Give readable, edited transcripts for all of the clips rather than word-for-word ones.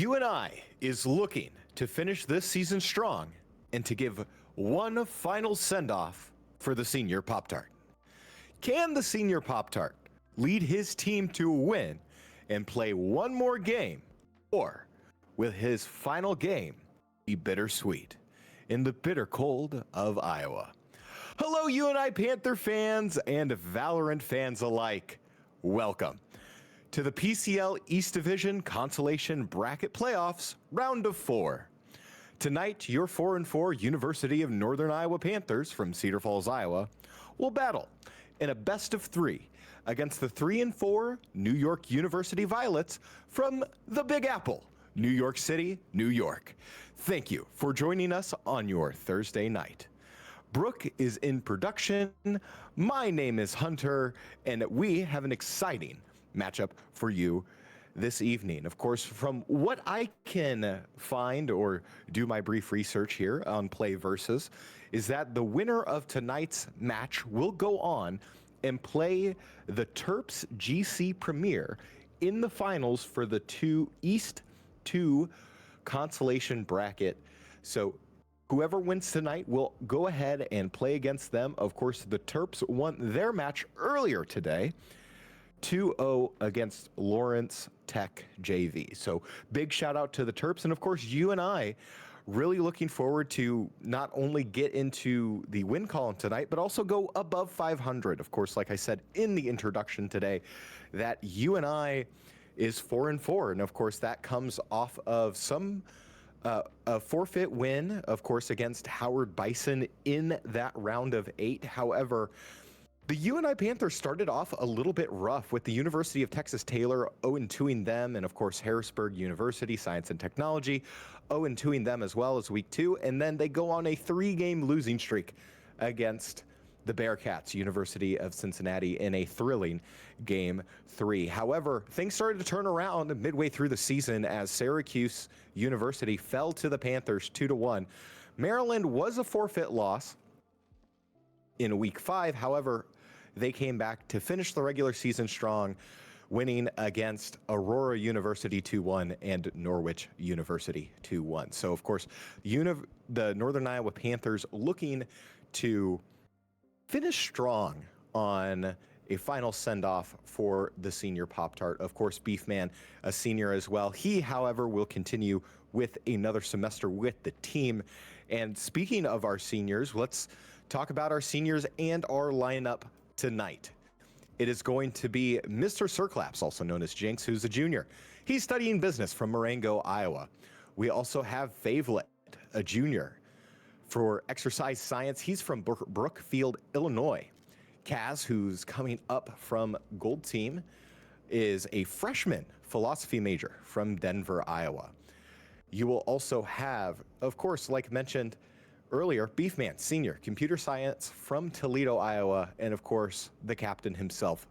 UNI is looking to finish this season strong and to give one final send-off for the senior Pop-Tart. Can the senior Pop-Tart lead his team to a win and play one more game, or will his final game be bittersweet in the bitter cold of Iowa? Hello, UNI Panther fans and Valorant fans alike. Welcome to the PCL East Division Consolation Bracket Playoffs, Round of 4. Tonight, your 4-4 University of Northern Iowa Panthers from Cedar Falls, Iowa, will battle in a best-of-3 against the 3-4 New York University Violets from the Big Apple, New York City, New York. Thank you for joining us on your Thursday night. Brooke is in production, my name is Hunter, and we have an exciting matchup for you this evening. Of course, from what I can find or do my brief research here on Play Versus, is that the winner of tonight's match will go on and play the Terps GC Premier in the finals for the East 2 consolation bracket. So whoever wins tonight will go ahead and play against them. Of course, the Terps won their match earlier today, 2-0 against Lawrence Tech JV. So big shout out to the Terps. And of course, you and I really looking forward to not only get into the win column tonight, but also go above 500. Of course, like I said in the introduction today, that UNI is 4-4. And of course, that comes off of a forfeit win, of course, against Howard Bison in that round of 8. However, the UNI Panthers started off a little bit rough with the University of Texas Taylor 0-2ing them, and of course Harrisburg University Science and Technology 0-2ing them as well as week 2, and then they go on a 3-game losing streak against the Bearcats, University of Cincinnati, in a thrilling game 3. However, things started to turn around midway through the season as Syracuse University fell to the Panthers 2-1. Maryland was a forfeit loss in week 5. However, they came back to finish the regular season strong, winning against Aurora University 2-1 and Norwich University 2-1. So, of course, the Northern Iowa Panthers looking to finish strong on a final send-off for the senior Pop-Tart. Of course, Beefman, a senior as well. He, however, will continue with another semester with the team. And speaking of our seniors, let's talk about our seniors and our lineup tonight. It is going to be Mr. Circlaps, also known as Jinx, who's a junior. He's studying business from Marengo, Iowa. We also have Favelet, a junior. For exercise science, he's from Brookfield, Illinois. Kaz, who's coming up from Gold Team, is a freshman philosophy major from Denver, Iowa. You will also have, of course, like mentioned earlier, Beefman, senior, computer science from Toledo, Iowa, and of course, the captain himself,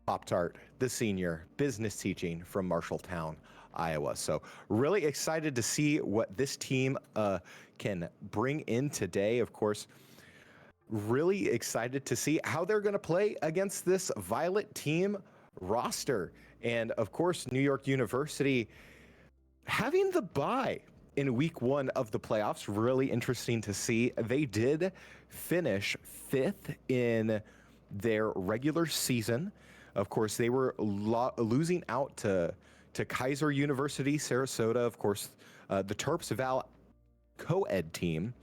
Pop-Tart, the senior, business teaching from Marshalltown, Iowa. So really excited to see what this team can bring in today. Of course, really excited to see how they're going to play against this Violet team roster. And of course, New York University having the bye in week 1 of the playoffs. Really interesting to see. They did finish 5th in their regular season. Of course, they were losing out to Kaiser University, Sarasota, of course, the Terps Val co-ed team.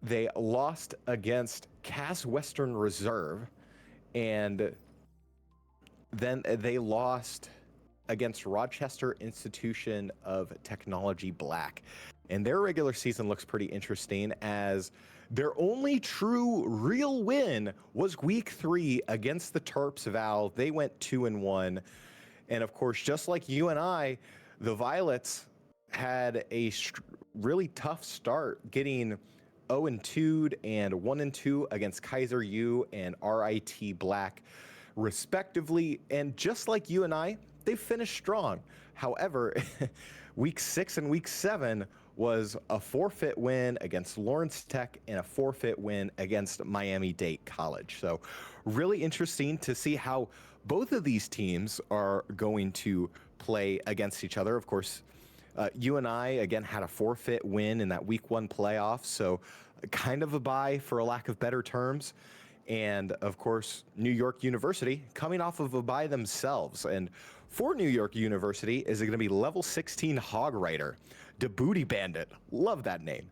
They lost against Cass Western Reserve, and then they lost against Rochester Institution of Technology Black. And their regular season looks pretty interesting, as their only true real win was week 3 against the Terps Val. They went 2-1. And of course, just like you and I, the Violets had a really tough start, getting 0-2 and 1-2 against Kaiser U and RIT Black, respectively. And just like you and I, they finished strong. However, week 6 and week 7 was a forfeit win against Lawrence Tech and a forfeit win against Miami-Dade College. So really interesting to see how Both of these teams are going to play against each other. Of course, UNI, again, had a forfeit win in that week 1 playoff, so kind of a bye for a lack of better terms. And of course, New York University coming off of a bye themselves. And for New York University, is it going to be level 16 Hog Rider, Debooty Bandit, love that name,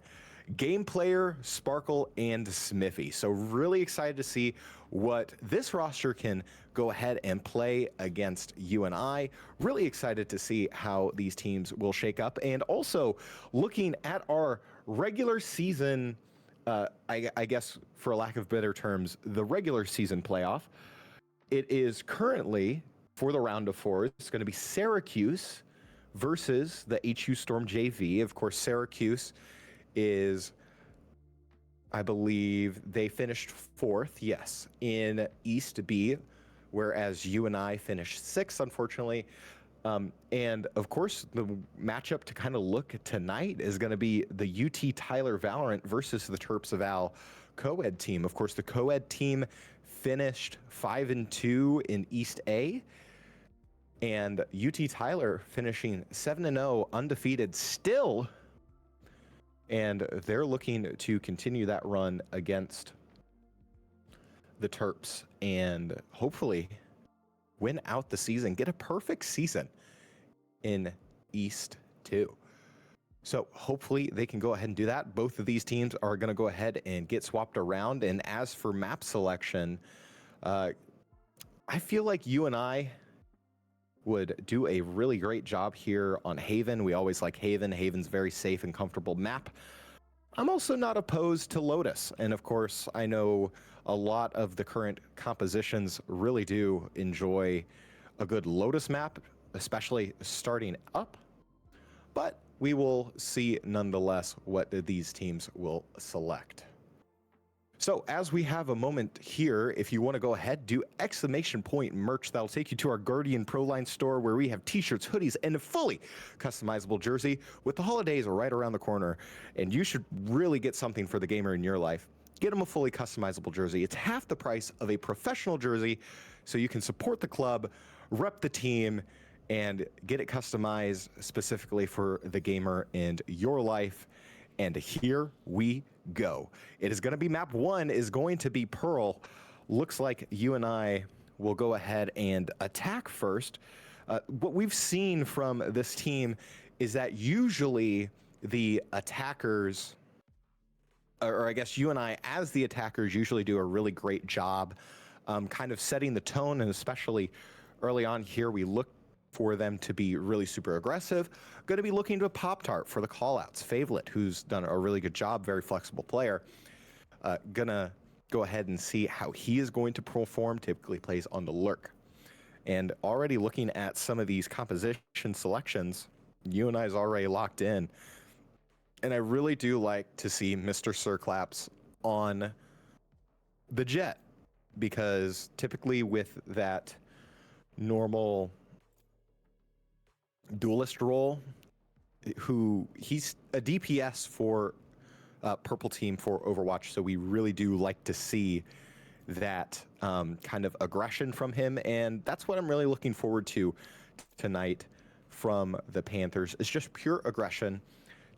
Game Player, Sparkle, and Smithy. So really excited to see what this roster can go ahead and play against UNI. Really excited to see how these teams will shake up. And also looking at our regular season, I guess for lack of better terms, the regular season playoff. It is currently, for the round of 4, it's going to be Syracuse versus the HU Storm JV. Of course, Syracuse is, I believe, they finished 4th, yes, in East B, whereas UNI finished 6th, unfortunately. And of course, the matchup to kind of look at tonight is going to be the UT Tyler Valorant versus the Terps of Al co-ed team. Of course, the co-ed team finished 5-2 in East A, and UT Tyler finishing 7-0, undefeated still. And they're looking to continue that run against the Terps and hopefully win out the season, get a perfect season in East 2. So hopefully they can go ahead and do that. Both of these teams are going to go ahead and get swapped around. And as for map selection, I feel like UNI would do a really great job here on Haven. We always like Haven. Haven's very safe and comfortable map. I'm also not opposed to Lotus. And of course, I know a lot of the current compositions really do enjoy a good Lotus map, especially starting up. But we will see nonetheless what these teams will select. So as we have a moment here, if you want to go ahead, do exclamation point merch. That'll take you to our Guardian Pro Line store where we have t-shirts, hoodies, and a fully customizable jersey. With the holidays right around the corner, and you should really get something for the gamer in your life, get them a fully customizable jersey. It's half the price of a professional jersey, so you can support the club, rep the team, and get it customized specifically for the gamer in your life. And here we go. It is going to be map 1 is going to be Pearl. Looks like UNI will go ahead and attack first. What we've seen from this team is that usually the attackers, or I guess UNI as the attackers, usually do a really great job kind of setting the tone, and especially early on here, we look for them to be really super aggressive. Going to be looking to a Pop-Tart for the callouts. Favelet, who's done a really good job, very flexible player. Gonna go ahead and see how he is going to perform. Typically plays on the lurk. And already looking at some of these composition selections, UNI is already locked in. And I really do like to see Mr. Sirclaps on the Jet, because typically with that normal duelist role, who he's a DPS for purple team for Overwatch, so we really do like to see that kind of aggression from him, and that's what I'm really looking forward to tonight from the Panthers. It's just pure aggression,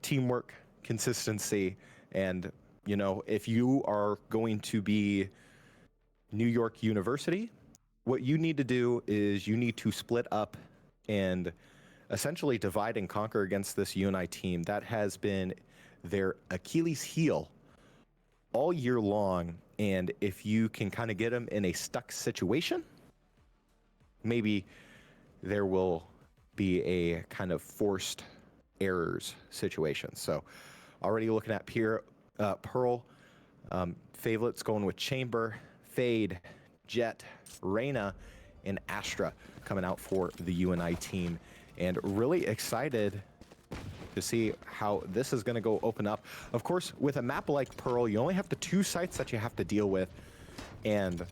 teamwork, consistency, and you know, if you are going to be New York University, what you need to do is you need to split up and essentially divide and conquer against this UNI team. That has been their Achilles heel all year long. And if you can kind of get them in a stuck situation, maybe there will be a kind of forced errors situation. So already looking at Pearl, Favelet's going with Chamber, Fade, Jet, Reyna, and Astra coming out for the UNI team. And really excited to see how this is going to go open up. Of course, with a map like Pearl, you only have the 2 sites that you have to deal with. And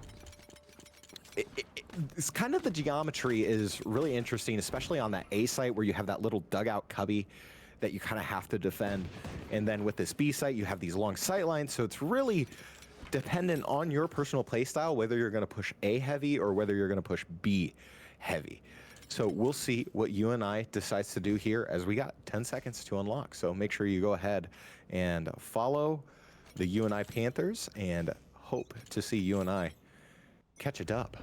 it's kind of the geometry is really interesting, especially on that A site where you have that little dugout cubby that you kind of have to defend. And then with this B site, you have these long sight lines. So it's really dependent on your personal playstyle, whether you're going to push A heavy or whether you're going to push B heavy. So we'll see what UNI decides to do here, as we got 10 seconds to unlock. So make sure you go ahead and follow the UNI Panthers and hope to see UNI catch a dub.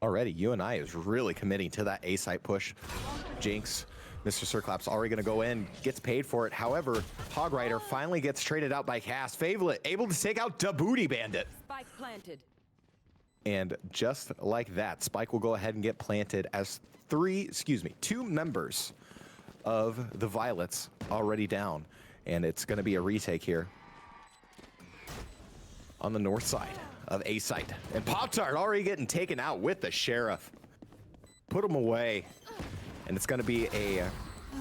Already, UNI is really committing to that A site push. Jinx, Mr. Circlap's already going to go in, gets paid for it. However, Hog Rider finally gets traded out by Cass. Favlet able to take out Da Booty Bandit. Spike planted. And just like that, Spike will go ahead and get planted as two members of the Violets already down. And it's going to be a retake here on the north side of A site. And Pop-Tart already getting taken out with the Sheriff. Put him away. And it's going to be a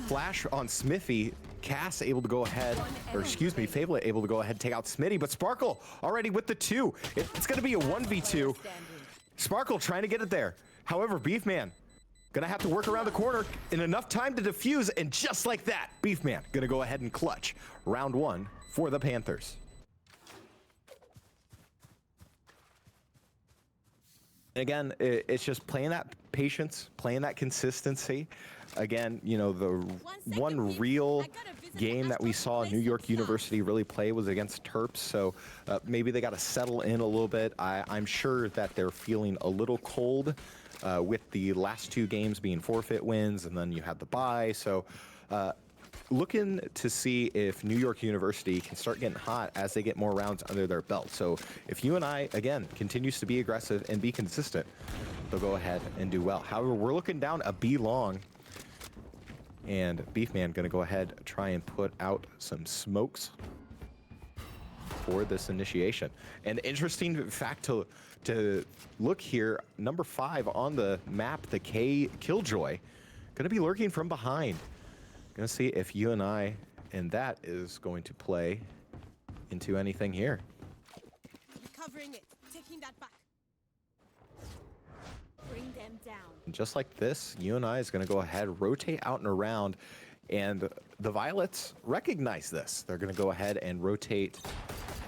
flash on Smithy. Cass able to go ahead, or excuse me, Fable able to go ahead and take out Smitty, but Sparkle already with the 2. It's going to be a 1v2. Sparkle trying to get it there. However, Beefman gonna have to work around the corner in enough time to defuse, and just like that, Beefman gonna go ahead and clutch round 1 for the Panthers. Again, it's just playing that patience, playing that consistency. Again, you know, the one real game that we saw New York University really play was against Terps, so maybe they got to settle in a little bit. I'm sure that they're feeling a little cold with the last 2 games being forfeit wins, and then you had the bye. So looking to see if New York University can start getting hot as they get more rounds under their belt. So if UNI, again, continues to be aggressive and be consistent, they'll go ahead and do well. However, we're looking down a B long, and Beefman gonna go ahead try and put out some smokes for this initiation. And interesting fact to look here, number 5 on the map, the K Killjoy, gonna be lurking from behind. Gonna see if UNI and that is going to play into anything here. Recovering it, taking that back. Bring them down. And just like this, UNI is gonna go ahead, rotate out and around, and the Violets recognize this. They're gonna go ahead and rotate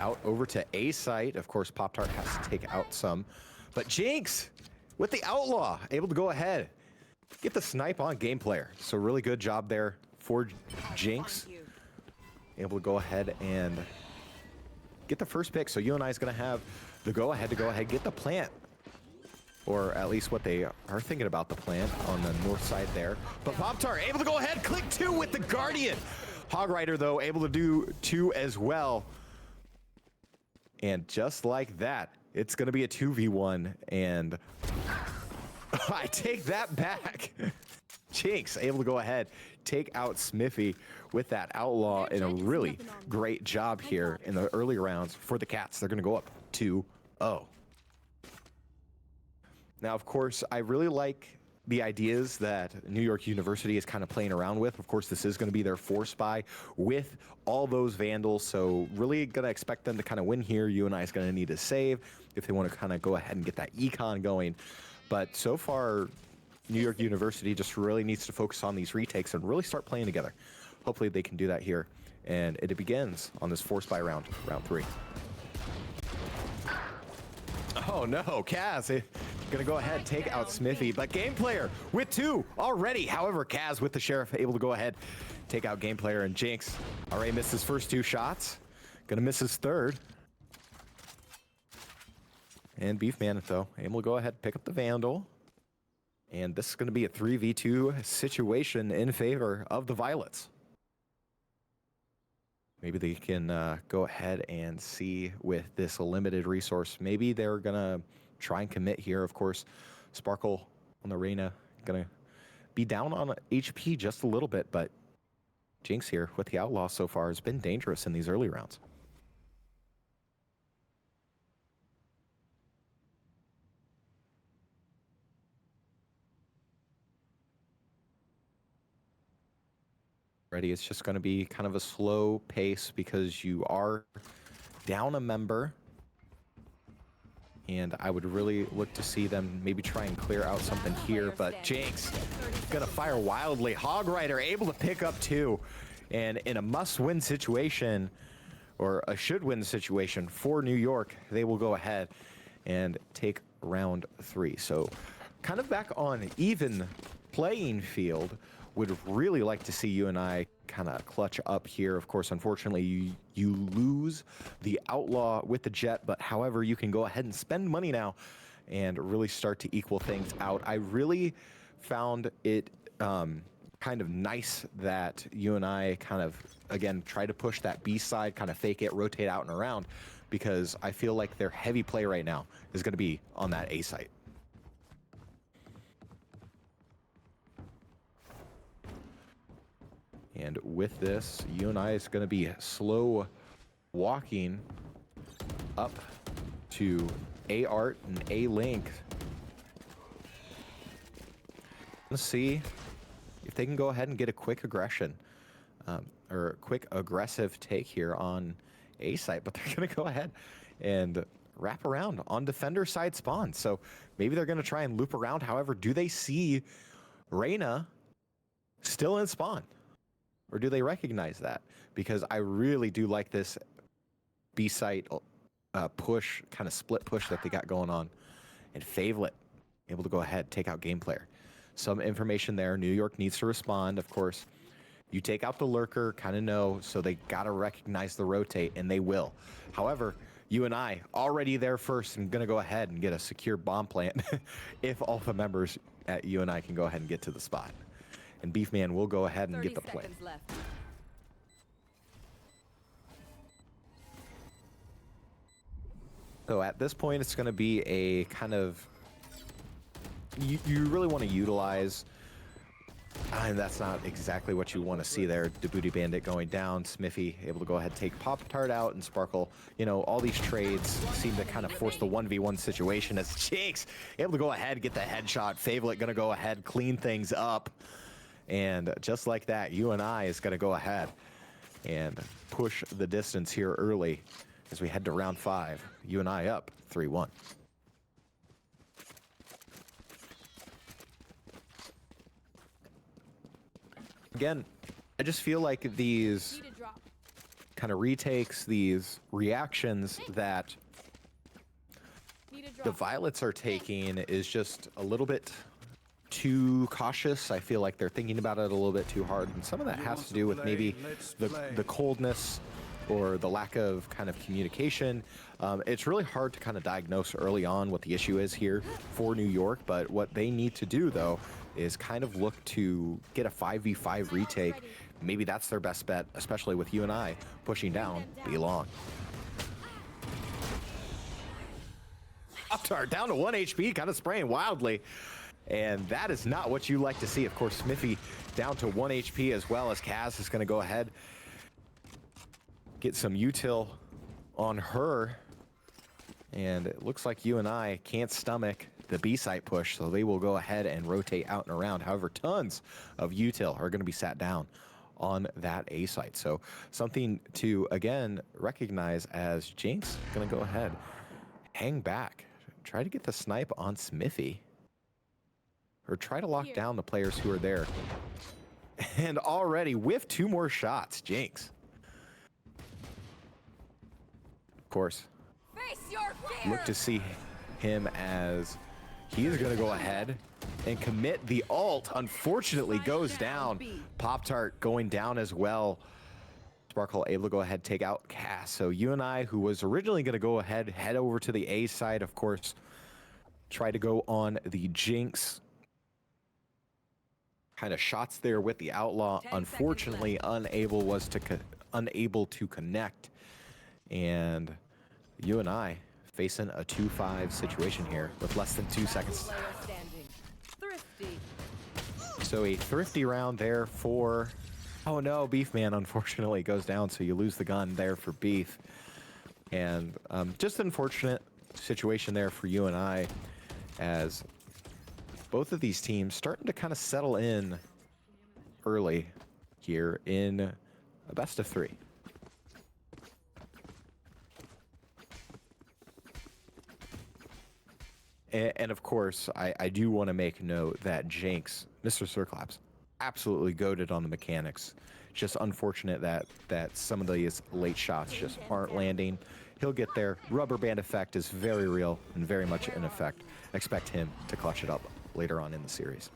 out over to A site. Of course, Pop-Tart has to take out some, but Jinx with the Outlaw able to go ahead, get the snipe on Game Player. So really good job there for Jinx. Able to go ahead and get the first pick. So UNI is going to have the go-ahead to go ahead get the plant. Or at least what they are thinking about the plant on the north side there. But Pop-Tart able to go ahead, click 2 with the Guardian. Hog Rider, though, able to do 2 as well. And just like that, it's going to be a 2v1. And I take that back. Jinx able to go ahead, take out Smithy with that Outlaw in a really great job here in the early rounds for the Cats. They're going to go up 2-0. Now, of course, I really like the ideas that New York University is kind of playing around with. Of course, this is going to be their force buy with all those Vandals, so really going to expect them to kind of win here. UNI is going to need to save if they want to kind of go ahead and get that econ going. But so far, New York University just really needs to focus on these retakes and really start playing together. Hopefully they can do that here. And it begins on this force buy round 3. Oh no, Kaz gonna go ahead, take out Smithy, but Game Player with 2 already. However, Kaz with the Sheriff able to go ahead, take out Game Player, and Jinx already missed his first 2 shots. Gonna miss his third. And Beefman, though, able to go ahead, pick up the Vandal. And this is going to be a 3v2 situation in favor of the Violets. Maybe they can go ahead and see with this limited resource. Maybe they're going to try and commit here. Of course, Sparkle on the Reyna going to be down on HP just a little bit, but Jinx here with the Outlaw so far has been dangerous in these early rounds. It's just going to be kind of a slow pace because you are down a member. And I would really look to see them maybe try and clear out something here, but Jinx gonna fire wildly. Hog Rider able to pick up 2. And in a must-win situation, or a should-win situation for New York, they will go ahead and take round 3. So kind of back on even playing field. Would really like to see UNI kind of clutch up here. Of course, unfortunately, you lose the Outlaw with the Jet, but however, you can go ahead and spend money now and really start to equal things out. I really found it kind of nice that UNI kind of, again, try to push that B side, kind of fake it, rotate out and around, because I feel like their heavy play right now is going to be on that A site. And with this, UNI is going to be slow walking up to A Art and A Link. Let's see if they can go ahead and get a quick aggression or a quick aggressive take here on A site, but they're going to go ahead and wrap around on defender side spawn. So maybe they're going to try and loop around. However, do they see Reyna still in spawn? Or do they recognize that? Because I really do like this B site push, kind of split push that they got going on. And Favelet able to go ahead, take out game player. Some information there. New York needs to respond, of course. You take out the lurker, kind of know, so they got to recognize the rotate, and they will. However, UNI already there first and going to go ahead and get a secure bomb plant if all the members at UNI can go ahead and get to the spot. And Beefman will go ahead and get the play. So at this point, it's going to be a kind of... You really want to utilize... And that's not exactly what you want to see there. Djibouti Bandit going down. Smithy able to go ahead and take Pop-Tart out, and Sparkle. You know, all these trades seem to kind of force the 1v1 situation as Jinx able to go ahead and get the headshot. Favelet going to go ahead, clean things up. And just like that, UNI is going to go ahead and push the distance here early as we head to round 5. UNI up 3-1. Again, I just feel like these kind of retakes, these reactions that the Violets are taking is just a little bit too cautious. I feel like they're thinking about it a little bit too hard, and some of that has to do with maybe the coldness or the lack of kind of communication. It's really hard to kind of diagnose early on what the issue is here for New York, but what they need to do though is kind of look to get a 5v5 retake. Maybe that's their best bet, especially with UNI pushing down Belong. Pop-Tart down to 1 HP, kind of spraying wildly. And that is not what you like to see. Of course, Smithy down to 1 HP as well, as Kaz is going to go ahead, get some util on her. And it looks like UNI can't stomach the B site push, so they will go ahead and rotate out and around. However, tons of util are going to be sat down on that A site. So something to, again, recognize as Jinx going to go ahead, hang back, try to get the snipe on Smithy. Or try to lock down the players who are there. And already with 2 more shots, Jinx. Of course, look to see him as he's going to go ahead and commit the ult. Unfortunately, goes down. Pop-Tart going down as well. Sparkle able to go ahead, take out Cass. So UNI, who was originally going to go ahead, head over to the A side, of course, try to go on the Jinx kind of shots there with the Outlaw. Unfortunately, unable to connect. And UNI facing a 2-5 situation here with less than 2 seconds. So a thrifty round there for... Oh no, Beefman unfortunately goes down, so you lose the gun there for Beef. And just an unfortunate situation there for UNI, as both of these teams starting to kind of settle in early here in a best of 3. And of course, I do want to make note that Jinx, Mr. Circlops, absolutely goated on the mechanics. Just unfortunate that some of these late shots just aren't landing. He'll get there. Rubber band effect is very real and very much in effect. Expect him to clutch it up later on in the series.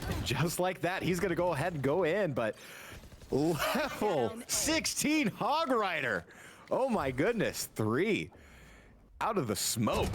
And just like that, he's going to go ahead and go in, but level 16 Hog Rider. Oh my goodness, 3 out of the smoke.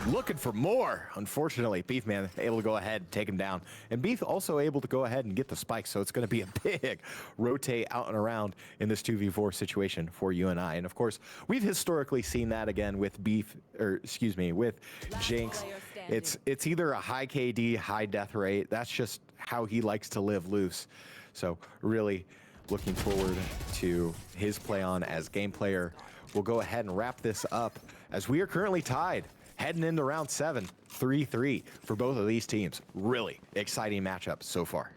Looking for more. Unfortunately, Beefman able to go ahead and take him down. And Beef also able to go ahead and get the spike, so it's going to be a big rotate out and around in this 2v4 situation for UNI. And of course, we've historically seen that again with with Jinx. It's either a high KD, high death rate. That's just how he likes to live loose. So really looking forward to his play on as game player. We'll go ahead and wrap this up as we are currently tied. Heading into round 7, 3-3 for both of these teams. Really exciting matchup so far.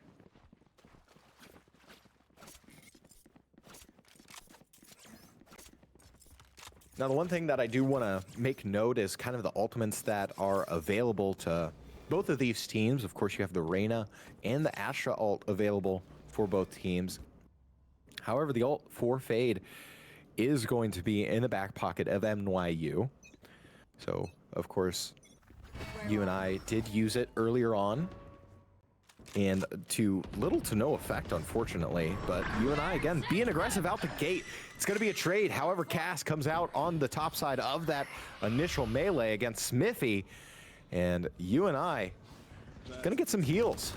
Now, the one thing that I do want to make note is kind of the ultimates that are available to both of these teams. Of course, you have the Reyna and the Astra ult available for both teams. However, the ult for Fade is going to be in the back pocket of NYU. So, of course, UNI did use it earlier on, and to little to no effect, unfortunately. But UNI, again, being aggressive out the gate. It's going to be a trade. However, Cass comes out on the top side of that initial melee against Smithy, and UNI going to get some heals.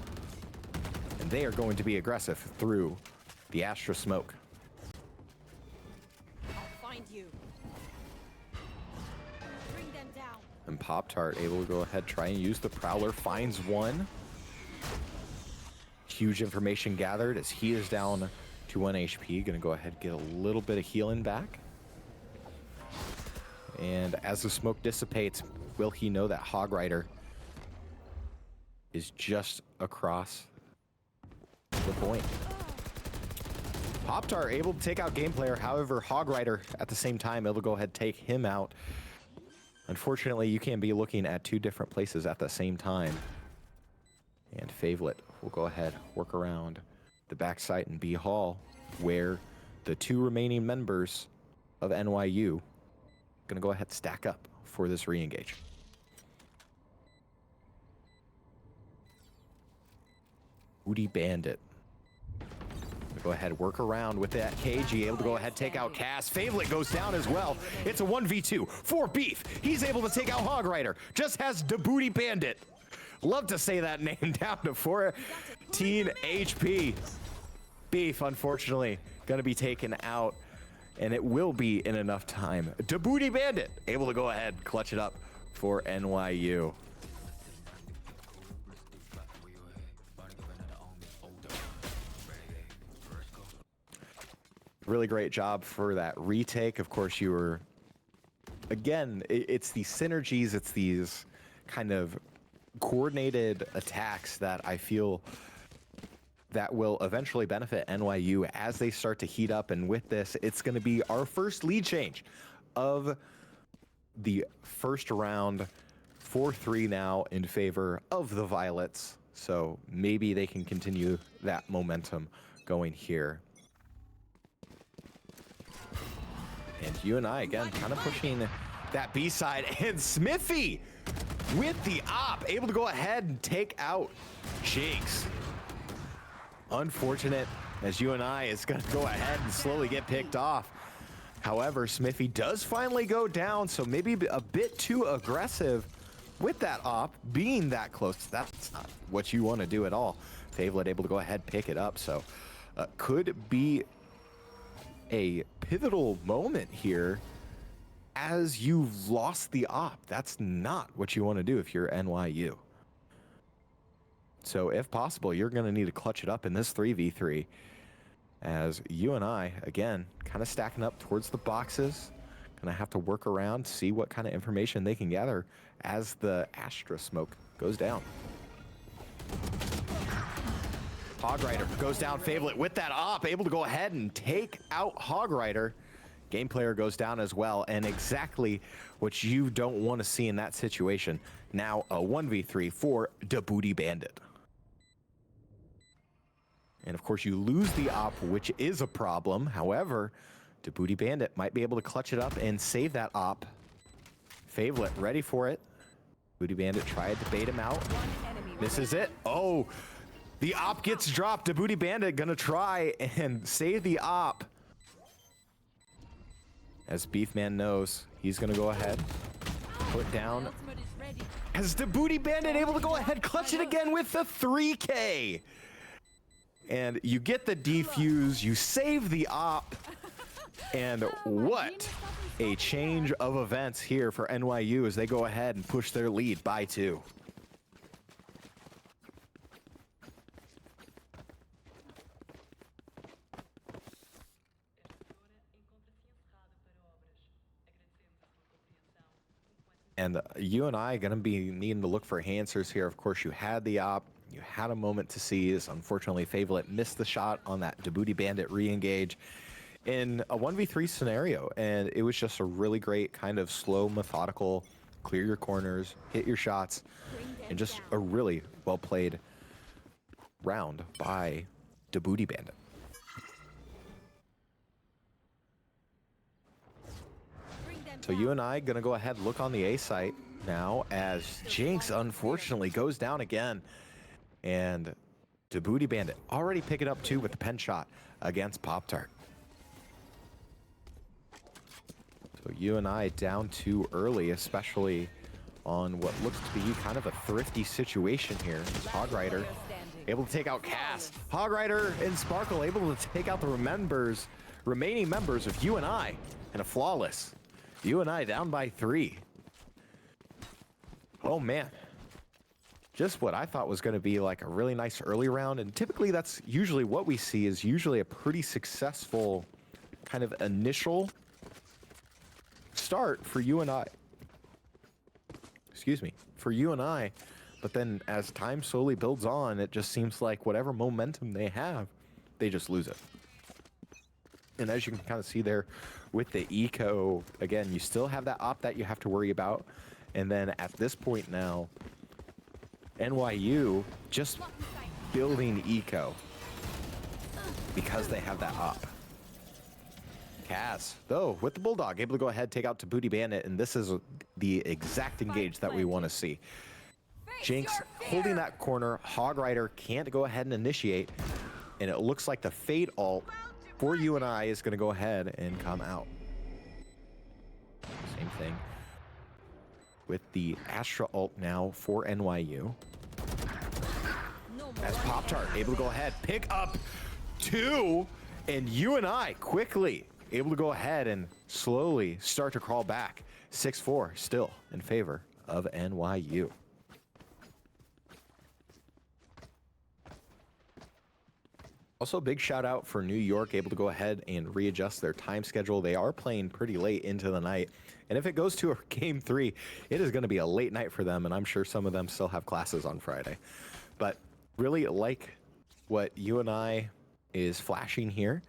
And they are going to be aggressive through the Astra smoke. I'll find you. Bring them down. And Pop-Tart able to go ahead, try and use the Prowler, finds one. Huge information gathered as he is down to 1 HP. Gonna go ahead and get a little bit of healing back. And as the smoke dissipates, will he know that Hog Rider is just across the point? Pop-Tart able to take out game player. However, Hog Rider at the same time able to go ahead and take him out. Unfortunately, you can't be looking at 2 different places at the same time. And Favelet will go ahead, work around the backside in B Hall, where the 2 remaining members of NYU gonna go ahead and stack up for this re-engage. Booty Bandit. Go ahead, work around with that KG, able to go ahead, take out Cass. Favelet goes down as well. It's a 1v2 for Beef. He's able to take out Hog Rider. Just has the Booty Bandit. Love to say that name down to 14 HP. Beef, unfortunately, gonna be taken out, and it will be in enough time. The Booty Bandit able to go ahead, clutch it up for NYU. Really great job for that retake. Of course, you were, again, it's these synergies, it's these kind of coordinated attacks that I feel that will eventually benefit NYU as they start to heat up. And with this, it's going to be our first lead change of the first round, 4-3 now in favor of the Violets. So maybe they can continue that momentum going here. And UNI, again, kind of pushing that B side. And Smithy with the op, able to go ahead and take out Jinx. Unfortunate, as UNI is going to go ahead and slowly get picked off. However, Smithy does finally go down, so maybe a bit too aggressive with that op, being that close. That's not what you want to do at all. Favelet able to go ahead and pick it up, so could be a pivotal moment here as you've lost the op. That's not what you want to do if you're NYU. So if possible, you're going to need to clutch it up in this 3v3 as UNI, again, kind of stacking up towards the boxes. Going to have to work around, see what kind of information they can gather as the Astra smoke goes down. Hog Rider goes down. Favelet with that op, able to go ahead and take out Hog Rider. Game player goes down as well, and exactly what you don't want to see in that situation. Now a 1v3 for the Booty Bandit. And of course you lose the op, which is a problem. However, the Booty Bandit might be able to clutch it up and save that op. Favelet ready for it. Booty Bandit tried to bait him out. This is it. Oh, the op gets dropped. The Booty Bandit gonna try and save the op. As Beefman knows, he's gonna go ahead, put down. As the Booty Bandit able to go ahead, clutch it again with the 3K. And you get the defuse, you save the op. And what a change of events here for NYU as they go ahead and push their lead by 2. And UNI going to be needing to look for answers here. Of course, you had the op. You had a moment to seize. Unfortunately, Favelet missed the shot on that Booty Bandit re-engage in a 1v3 scenario. And it was just a really great kind of slow, methodical, clear your corners, hit your shots, and just a really well-played round by the Booty Bandit. So UNI gonna go ahead, look on the A site now as Jinx unfortunately goes down again. And the Booty Bandit already pick it up too with the pen shot against Pop-Tart. So UNI down too early, especially on what looks to be kind of a thrifty situation here. Hog Rider able to take out Cass. Hog Rider and Sparkle able to take out the remaining members of UNI in a flawless. UNI down by 3. Oh man. Just what I thought was going to be like a really nice early round. And typically that's usually what we see is usually a pretty successful kind of initial start for UNI. Excuse me, for UNI. But then as time slowly builds on, it just seems like whatever momentum they have, they just lose it. And as you can kind of see there with the eco, again, you still have that op that you have to worry about. And then at this point now, NYU just building eco because they have that op. Cass, though, with the Bulldog, able to go ahead, take out to Booty Bandit, and this is the exact engage that we want to see. Jinx holding that corner, Hog Rider can't go ahead and initiate, and it looks like the Fade ult for UNI is going to go ahead and come out. Same thing with the Astra ult now for NYU. As Pop-Tart able to go ahead, pick up 2, and UNI quickly able to go ahead and slowly start to crawl back. 6-4 still in favor of NYU. Also, big shout out for New York, able to go ahead and readjust their time schedule. They are playing pretty late into the night. And if it goes to a game 3, it is going to be a late night for them. And I'm sure some of them still have classes on Friday. But really like what UNI is flashing here.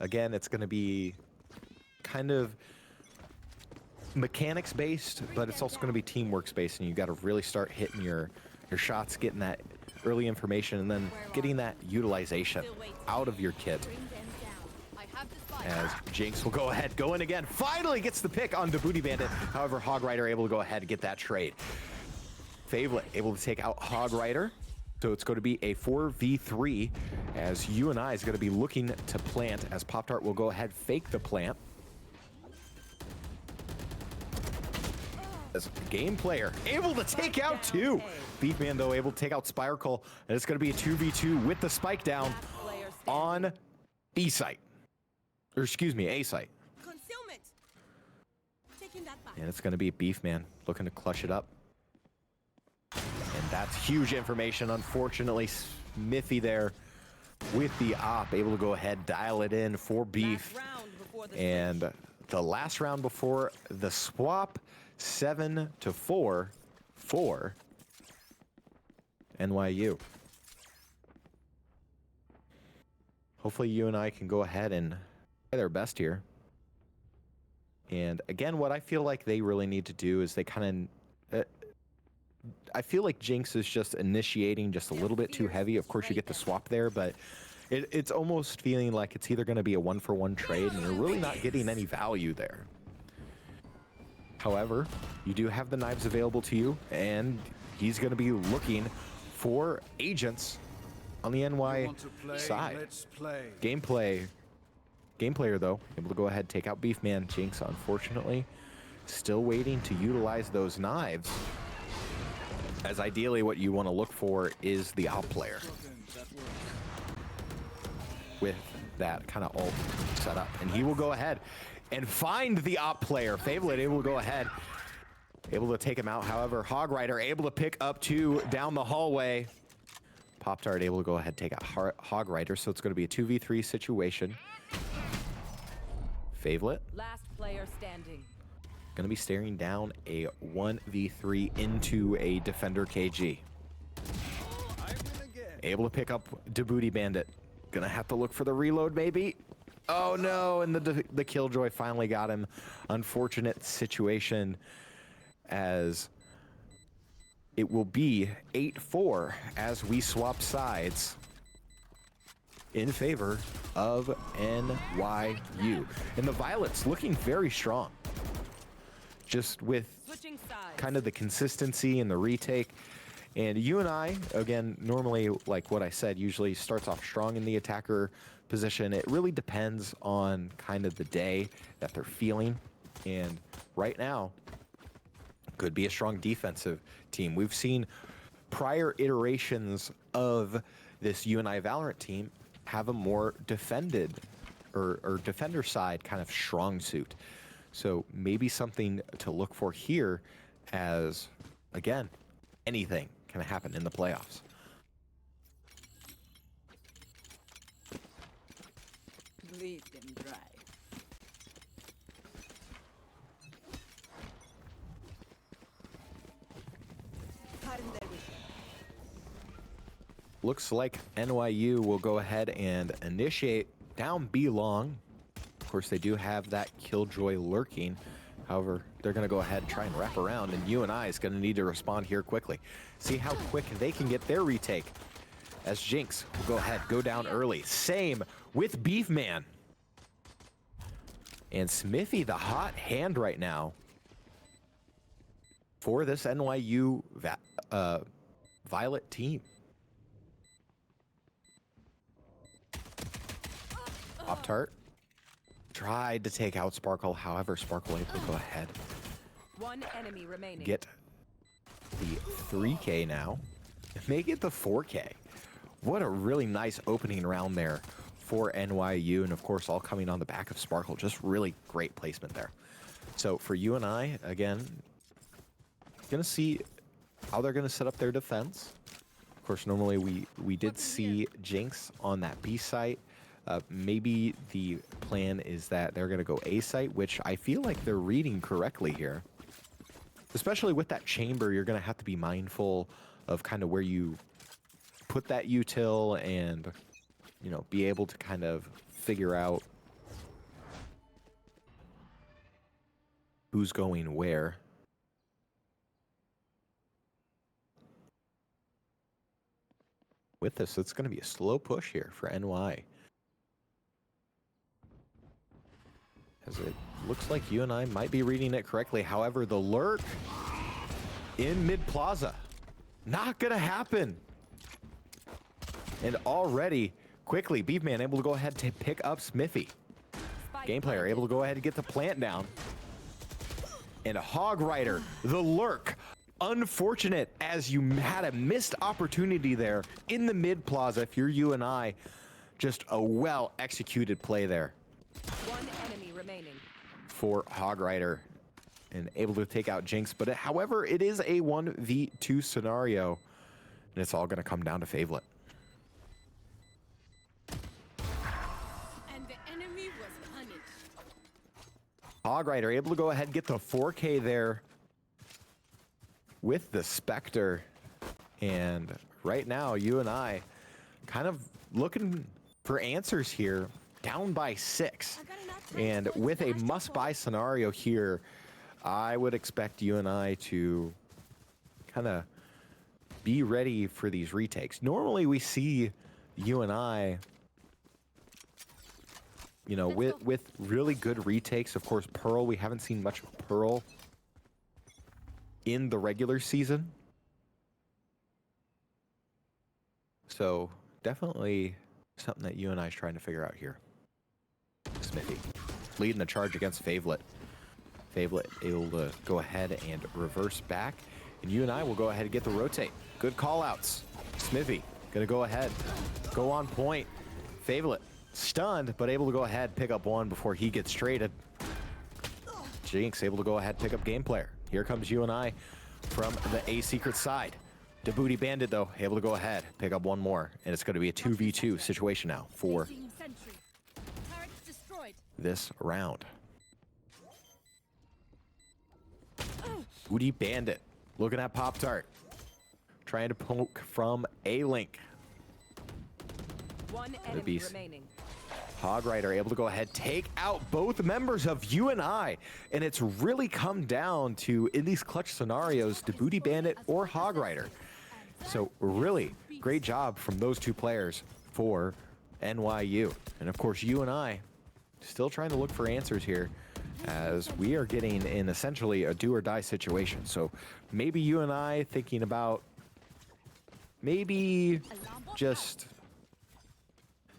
Again, it's going to be kind of mechanics based, but it's also going to be teamwork based. And you got to really start hitting your shots, getting that early information, and then getting that utilization out of your kit. As Jinx will go ahead, go in again, finally gets the pick on the Booty Bandit. However, Hog Rider able to go ahead and get that trade. Favelet able to take out Hog Rider. So it's going to be a 4v3 as UNI is going to be looking to plant, as Pop-Tart will go ahead, fake the plant. As game player able to take out 2. Beefman, though, able to take out Sparkle, and it's going to be a 2v2 with the spike down on B site. Or excuse me, A site. Concealment. Taking that back. And it's going to be Beefman looking to clutch it up. And that's huge information. Unfortunately, Smithy there with the op, able to go ahead, dial it in for Beef. And the last round before the swap, 7-4 for NYU. Hopefully UNI can go ahead and try their best here. And again, what I feel like they really need to do is they kind of... I feel like Jinx is just initiating just a little bit too heavy. Of course, you get the swap there, but it's almost feeling like it's either going to be a one-for-one trade, and you're really not getting any value there. However, you do have the knives available to you, and he's going to be looking for agents on the NY side. Gameplayer, though, able to go ahead, take out Beefman. Jinx, unfortunately, still waiting to utilize those knives, as ideally what you want to look for is the op player with that kind of ult set up. And he will go ahead and find the op player. Favourite able to go ahead, able to take him out. However, Hog Rider able to pick up two down the hallway. Pop-Tart able to go ahead and take out Hog Rider, so it's going to be a 2v3 situation. Favourite. Last player standing. Going to be staring down a 1v3 into a Defender KG. Able to pick up Djibouti Bandit. Gonna have to look for the reload, maybe. Oh no, and the Killjoy finally got him. Unfortunate situation, as it will be 8-4 as we swap sides in favor of NYU. And the Violets looking very strong. Just with kind of the consistency and the retake. And UNI, again, normally, like what I said, usually starts off strong in the attacker position. It really depends on kind of the day that they're feeling. And right now, could be a strong defensive team. We've seen prior iterations of this UNI Valorant team have a more defended or defender side kind of strong suit. So maybe something to look for here, as, again, anything can happen in the playoffs. Bleed them dry. Looks like NYU will go ahead and initiate down B long. Of course, they do have that Killjoy lurking. However, they're going to go ahead and try and wrap around, and UNI is going to need to respond here quickly. See how quick they can get their retake, as Jinx will go ahead, go down early. Same with Beefman. And Smithy, the hot hand right now for this NYU Violet team. Pop-Tart tried to take out Sparkle. However, Sparkle able to go ahead. One enemy remaining. Get the 3K now. Make it the 4K. What a really nice opening round there for NYU. And of course, all coming on the back of Sparkle. Just really great placement there. So for UNI, again, gonna see how they're gonna set up their defense. Of course, normally we did see Jinx on that B site. Maybe the plan is that they're going to go A site, which I feel like they're reading correctly here. Especially with that chamber, you're going to have to be mindful of kind of where you put that util and, you know, be able to kind of figure out who's going where. With this, it's going to be a slow push here for NY. As it looks like UNI might be reading it correctly. However, the lurk in mid plaza, not gonna happen. And already, quickly, Beefman able to go ahead and pick up Smithy. Game player able to go ahead and get the plant down. And a Hog Rider, the lurk. Unfortunate, as you had a missed opportunity there in the mid plaza. If you're UNI, just a well-executed play there. One enemy remaining. For Hog Rider, and able to take out Jinx. But however, it is a 1v2 scenario, and it's all going to come down to Favourite. And the enemy was punished. Hog Rider able to go ahead and get the 4K there with the Spectre. And right now, UNI kind of looking for answers here, down by 6. I got an option. And with a must-buy scenario here, I would expect UNI to kind of be ready for these retakes. Normally we see UNI, you know, with really good retakes. Of course, Pearl, we haven't seen much of Pearl in the regular season. So definitely something that UNI is trying to figure out here. Smithy leading the charge against Favelet. Favelet able to go ahead and reverse back. And UNI will go ahead and get the rotate. Good call outs. Smithy gonna go ahead, go on point. Favelet stunned, but able to go ahead, pick up one before he gets traded. Jinx able to go ahead, pick up game player. Here comes UNI from the A secret side. The Booty Bandit, though, able to go ahead, pick up one more. And it's going to be a 2v2 situation now for this round. Booty Bandit looking at Pop-Tart. Trying to poke from A-Link. One enemy remaining. Hog Rider able to go ahead, take out both members of UNI. And it's really come down to, in these clutch scenarios, the Booty Bandit or Hog Rider. So really great job from those two players for NYU. And of course, UNI still trying to look for answers here as we are getting in essentially a do or die situation. So maybe UNI thinking about maybe just...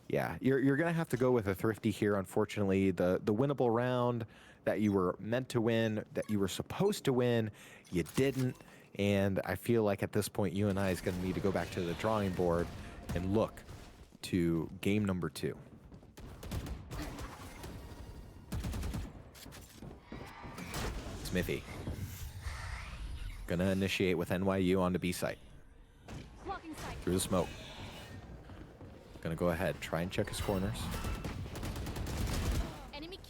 Yeah, you're going to have to go with a thrifty here, unfortunately. The winnable round that you were meant to win, that you were supposed to win, you didn't. And I feel like at this point, UNI is going to need to go back to the drawing board and look to game number 2. Smithy. Going to initiate with NYU on the B site. Through the smoke. Gonna go ahead, try and check his corners.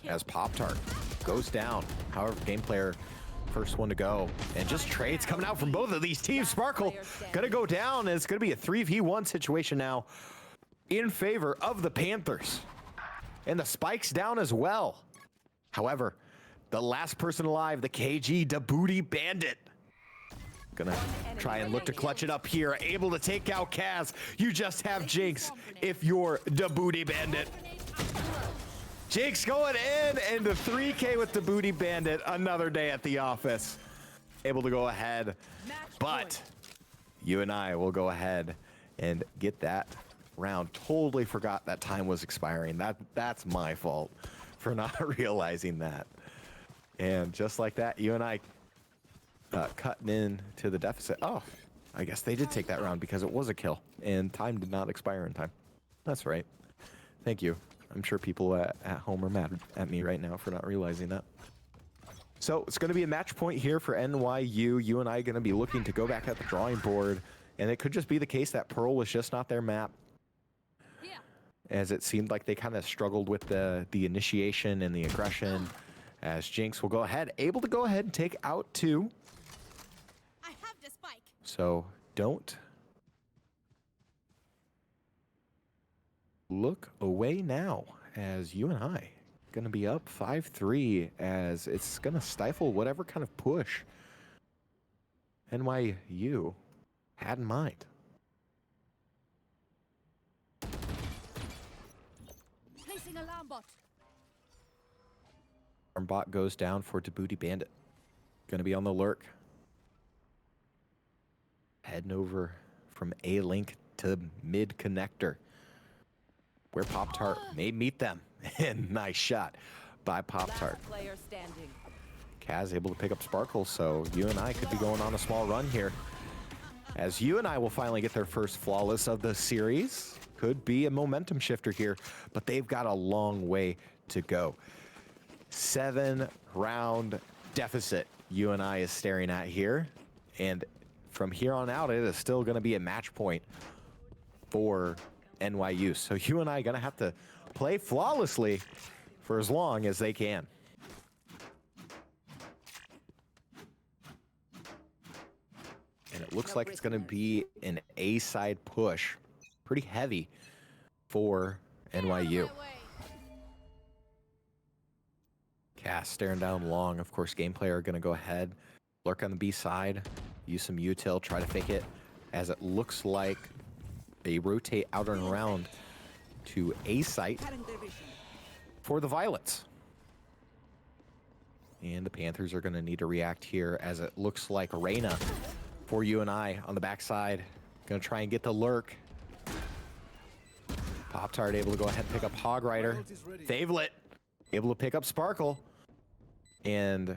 As Pop-Tart goes down. However, game player, first one to go. And just trades coming out from both of these teams. Sparkle gonna go down, and it's gonna be a 3v1 situation now in favor of the Panthers. And the spike's down as well. However, the last person alive, the KG, the Booty Bandit. Gonna try and look to clutch it up here. Able to take out Kaz. You just have Jinx if you're the Booty Bandit. Jinx going in, and the 3K with the Booty Bandit. Another day at the office. Able to go ahead, but UNI will go ahead and get that round. Totally forgot that time was expiring. That's my fault for not realizing that. And just like that, UNI cutting in to the deficit. Oh, I guess they did take that round because it was a kill and time did not expire in time. That's right. Thank you. I'm sure people at home are mad at me right now for not realizing that. So it's going to be a match point here for NYU. UNI going to be looking to go back at the drawing board, and it could just be the case that Pearl was just not their map. As it seemed like they kind of struggled with the initiation and the aggression. As Jinx will go ahead, able to go ahead and take out 2. So don't look away now, as UNI going to be up 5-3, as it's going to stifle whatever kind of push NYU had in mind. Placing alarm bot. Alarm bot goes down for Djibouti Bandit. Going to be on the lurk. Heading over from A-Link to mid connector, where Pop-Tart may meet them. And nice shot by Pop-Tart. Kaz able to pick up Sparkle, so UNI could be going on a small run here. As UNI will finally get their first flawless of the series. Could be a momentum shifter here, but they've got a long way to go. 7-round deficit UNI is staring at here. And from here on out, it is still going to be a match point for NYU. So UNI going to have to play flawlessly for as long as they can. And it looks like it's going to be an A-side push. Pretty heavy for NYU. Cass staring down long. Of course, gameplay are going to go ahead, lurk on the B side, use some util, try to fake it, as it looks like they rotate out and around to A site for the Violets. And the Panthers are going to need to react here, as it looks like Reyna for UNI on the backside. Going to try and get the lurk. Pop-Tart able to go ahead and pick up Hog Rider. Favelet able to pick up Sparkle. And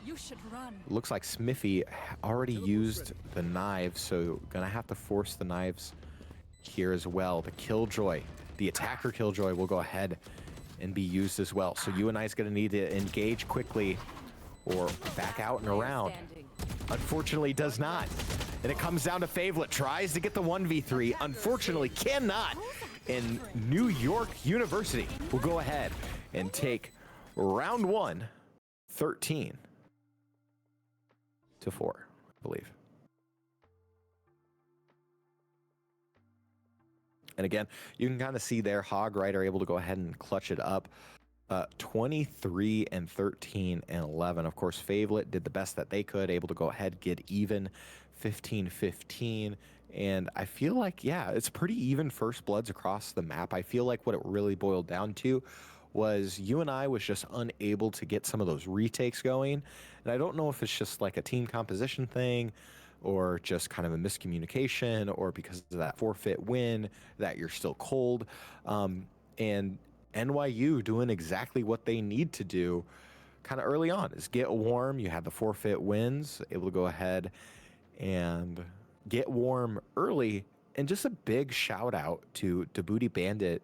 You should run. looks like Smithy already used the knives, so going to have to force the knives here as well. The Killjoy, the attacker Killjoy will go ahead and be used as well. So UNI is going to need to engage quickly or back out and around. Unfortunately, does not. And it comes down to Favelet. Tries to get the 1v3. Unfortunately, cannot. And New York University will go ahead and take round one, 13-4, I believe. And again, you can kind of see there, Hog Rider able to go ahead and clutch it up. 23 and 13 and 11. Of course, Favelet did the best that they could, able to go ahead, get even 15-15. And I feel like, yeah, it's pretty even first bloods across the map. I feel like what it really boiled down to was UNI was just unable to get some of those retakes going. And I don't know if it's just like a team composition thing, or just kind of a miscommunication, or because of that forfeit win that you're still cold. And NYU doing exactly what they need to do kind of early on is get warm. You have the forfeit wins, able to go ahead and get warm early. And just a big shout out to Booty Bandit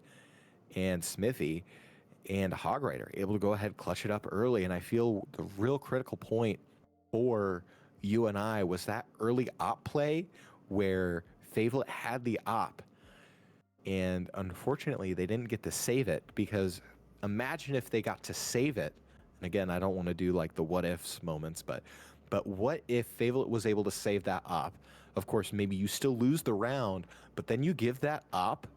and Smithy and Hog Rider, able to go ahead, clutch it up early. And I feel the real critical point for UNI was that early op play where Favelet had the op, and unfortunately they didn't get to save it. Because imagine if they got to save it, and again, I don't want to do like the what ifs moments, but what if Favelet was able to save that op? Of course, maybe you still lose the round, but then you give that op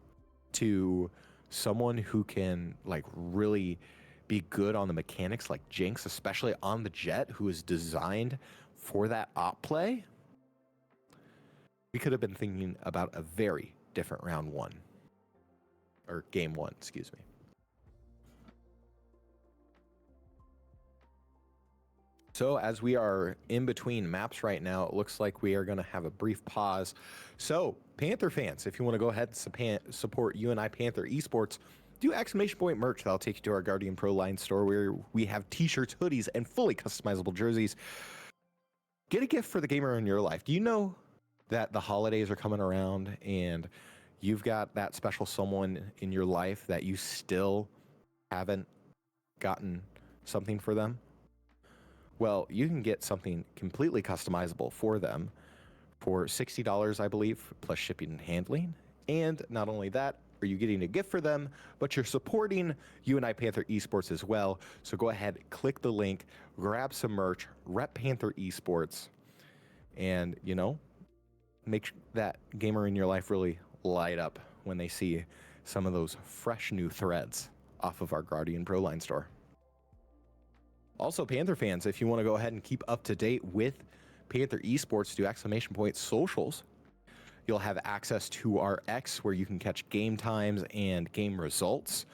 to someone who can like really be good on the mechanics, like Jinx, especially on the Jet, who is designed for that op play. We could have been thinking about a very different round one, or game one, excuse me. So as we are in between maps right now, it looks like we are going to have a brief pause. So Panther fans, if you want to go ahead and support UNI Panther Esports, do exclamation point merch. That'll take you to our Guardian Pro line store, where we have t-shirts, hoodies, and fully customizable jerseys. Get a gift for the gamer in your life. Do you know that the holidays are coming around and you've got that special someone in your life that you still haven't gotten something for them? Well, you can get something completely customizable for them for $60, I believe, plus shipping and handling. And not only that, are you getting a gift for them, but you're supporting UNI Panther Esports as well. So go ahead, click the link, grab some merch, rep Panther Esports, and, you know, make that gamer in your life really light up when they see some of those fresh new threads off of our Guardian Pro line store. Also, Panther fans, if you want to go ahead and keep up to date with Panther Esports, do exclamation point socials. You'll have access to our X, where you can catch game times and game results.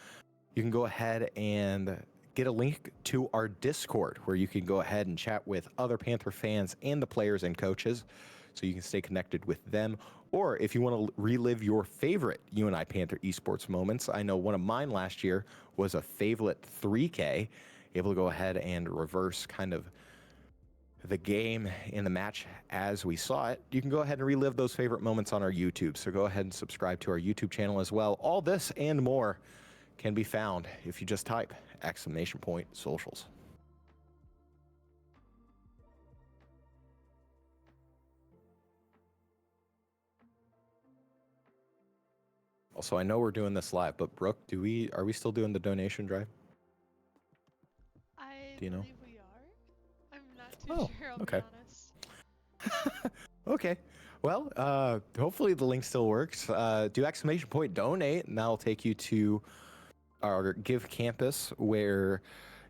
You can go ahead and get a link to our Discord, where you can go ahead and chat with other Panther fans and the players and coaches, so you can stay connected with them. Or if you want to relive your favorite UNI Panther Esports moments, I know one of mine last year was a Favelet 3K, able to go ahead and reverse kind of the game in the match as we saw it. You can go ahead and relive those favorite moments on our YouTube. So go ahead and subscribe to our YouTube channel as well. All this and more can be found if you just type exclamation point socials. Also, I know we're doing this live, but Brooke, are we still doing the donation drive? I Do you know? believe we are. I'm not too sure, I'll okay. be honest. Okay. Well, hopefully the link still works. Do exclamation point donate, and that'll take you to our Give campus, where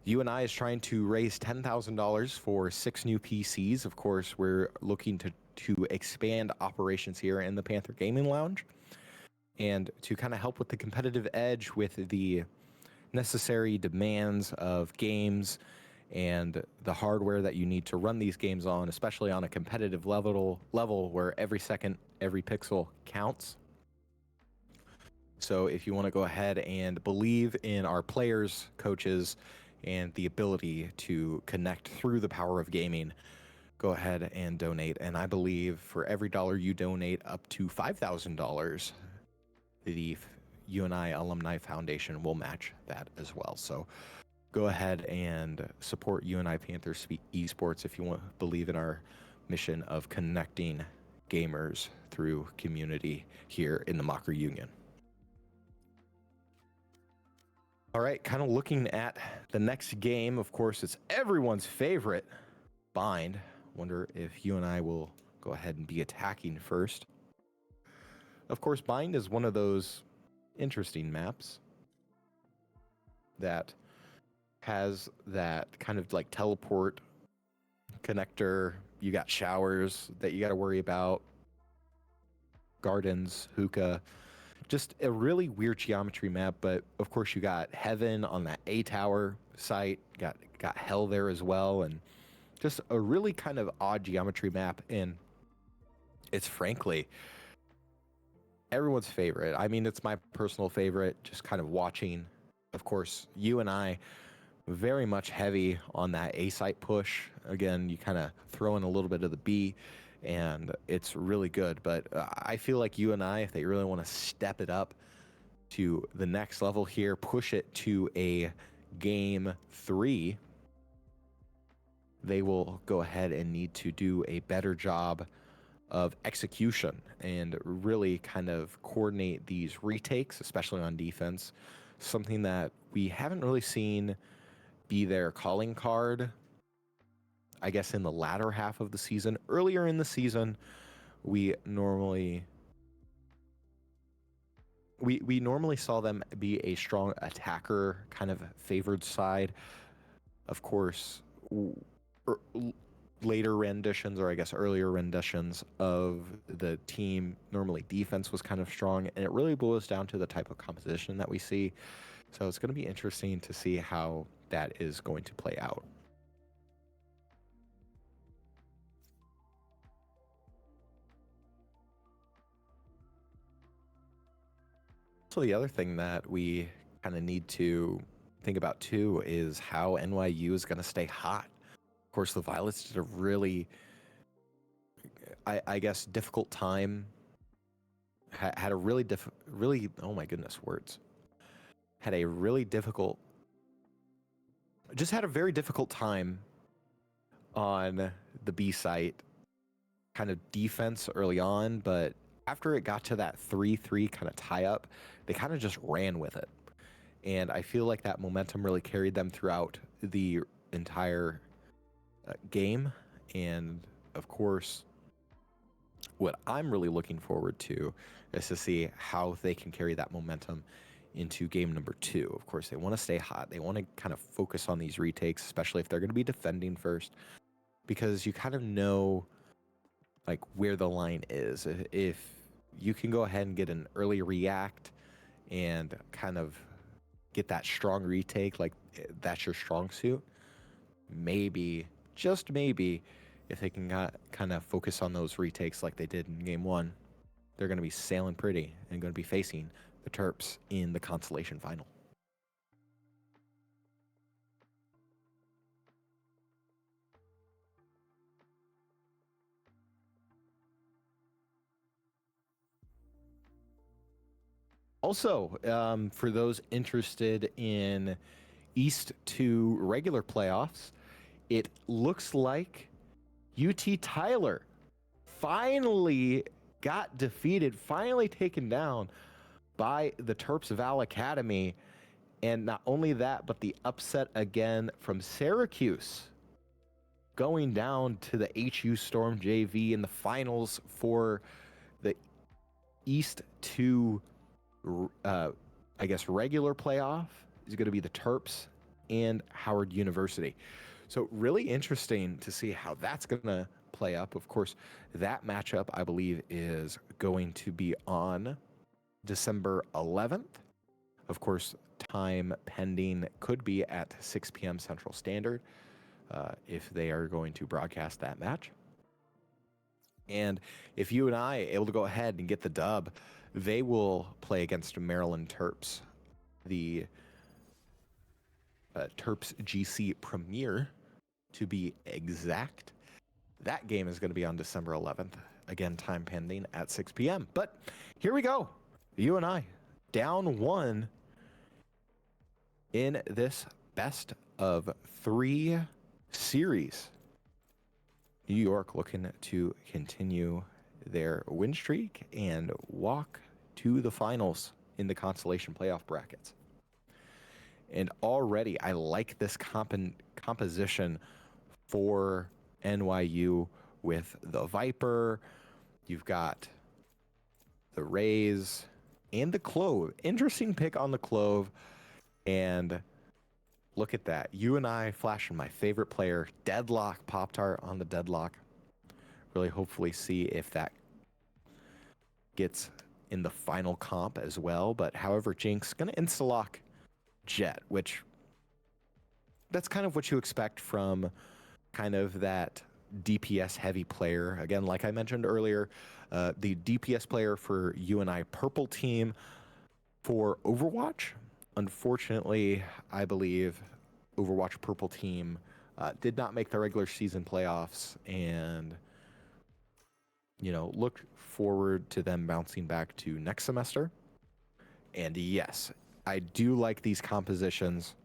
UNI is trying to raise $10,000 for 6 new PCs. Of course, we're looking to expand operations here in the Panther Gaming Lounge and to kind of help with the competitive edge with the necessary demands of games and the hardware that you need to run these games on, especially on a competitive level where every second, every pixel counts. So if you want to go ahead and believe in our players, coaches, and the ability to connect through the power of gaming, go ahead and donate. And I believe for every dollar you donate up to $5,000, the UNI Alumni Foundation will match that as well. So go ahead and support UNI Panthers esports if you want to believe in our mission of connecting gamers through community here in the Mocker Union. All right, kind of looking at the next game. Of course, it's everyone's favorite, Bind. Wonder if UNI will go ahead and be attacking first. Of course, Bind is one of those interesting maps that has that kind of like teleport connector. You got showers that you got to worry about, gardens, hookah. Just a really weird geometry map, but of course you got heaven on that A tower site, got hell there as well, and just a really kind of odd geometry map, and it's frankly everyone's favorite. I mean, it's my personal favorite, just kind of watching. Of course, you and I very much heavy on that A site push. Again, you kind of throw in a little bit of the B, and it's really good. But I feel like UNI, if they really want to step it up to the next level here, push it to a game 3, they will go ahead and need to do a better job of execution and really kind of coordinate these retakes, especially on defense. Something that we haven't really seen be their calling card, I guess, in the latter half of the season. Earlier in the season, we normally saw them be a strong attacker, kind of favored side. Of course, later renditions, or I guess earlier renditions of the team, normally defense was kind of strong, and it really boils down to the type of composition that we see. So it's going to be interesting to see how that is going to play out. So the other thing that we kind of need to think about too is how NYU is going to stay hot. Of course, the Violets did a really, I guess, difficult time. Had a really, oh my goodness, words. Had a really difficult, just had a very difficult time on the B site, kind of defense early on, but after it got to that 3-3 kind of tie up, they kind of just ran with it. And I feel like that momentum really carried them throughout the entire game. And of course, what I'm really looking forward to is to see how they can carry that momentum into game number 2. Of course, they want to stay hot. They want to kind of focus on these retakes, especially if they're going to be defending first, because you kind of know like where the line is. If you can go ahead and get an early react and kind of get that strong retake, like that's your strong suit, maybe, just maybe, if they can kind of focus on those retakes like they did in game 1, they're going to be sailing pretty and going to be facing the Terps in the consolation final. Also, for those interested in East 2 regular playoffs, it looks like UT Tyler finally got defeated, finally taken down by the Terps Val Academy. And not only that, but the upset again from Syracuse, going down to the HU Storm JV in the finals for the East 2 I guess, regular playoff is going to be the Terps and Howard University. So really interesting to see how that's going to play up. Of course, that matchup, I believe, is going to be on December 11th. Of course, time pending could be at 6 p.m. Central Standard if they are going to broadcast that match. And if UNI able to go ahead and get the dub, they will play against Maryland Terps, the Terps GC Premier, to be exact. That game is going to be on December 11th. Again, time pending at 6 p.m. But here we go. UNI down 1 in this best of 3 series. New York looking to continue their win streak and walk to the finals in the consolation playoff brackets. And already I like this composition for NYU with the Viper. You've got the Rays and the Clove. Interesting pick on the Clove. And look at that. UNI flashing my favorite player, Deadlock, Pop-Tart on the Deadlock. Really hopefully see if that gets in the final comp as well. But however, Jinx going to insta-lock Jet, which that's kind of what you expect from kind of that DPS heavy player. Again, like I mentioned earlier, the DPS player for UNI purple team for Overwatch. Unfortunately, I believe Overwatch purple team did not make the regular season playoffs, and look forward to them bouncing back to next semester. And yes, I do like these compositions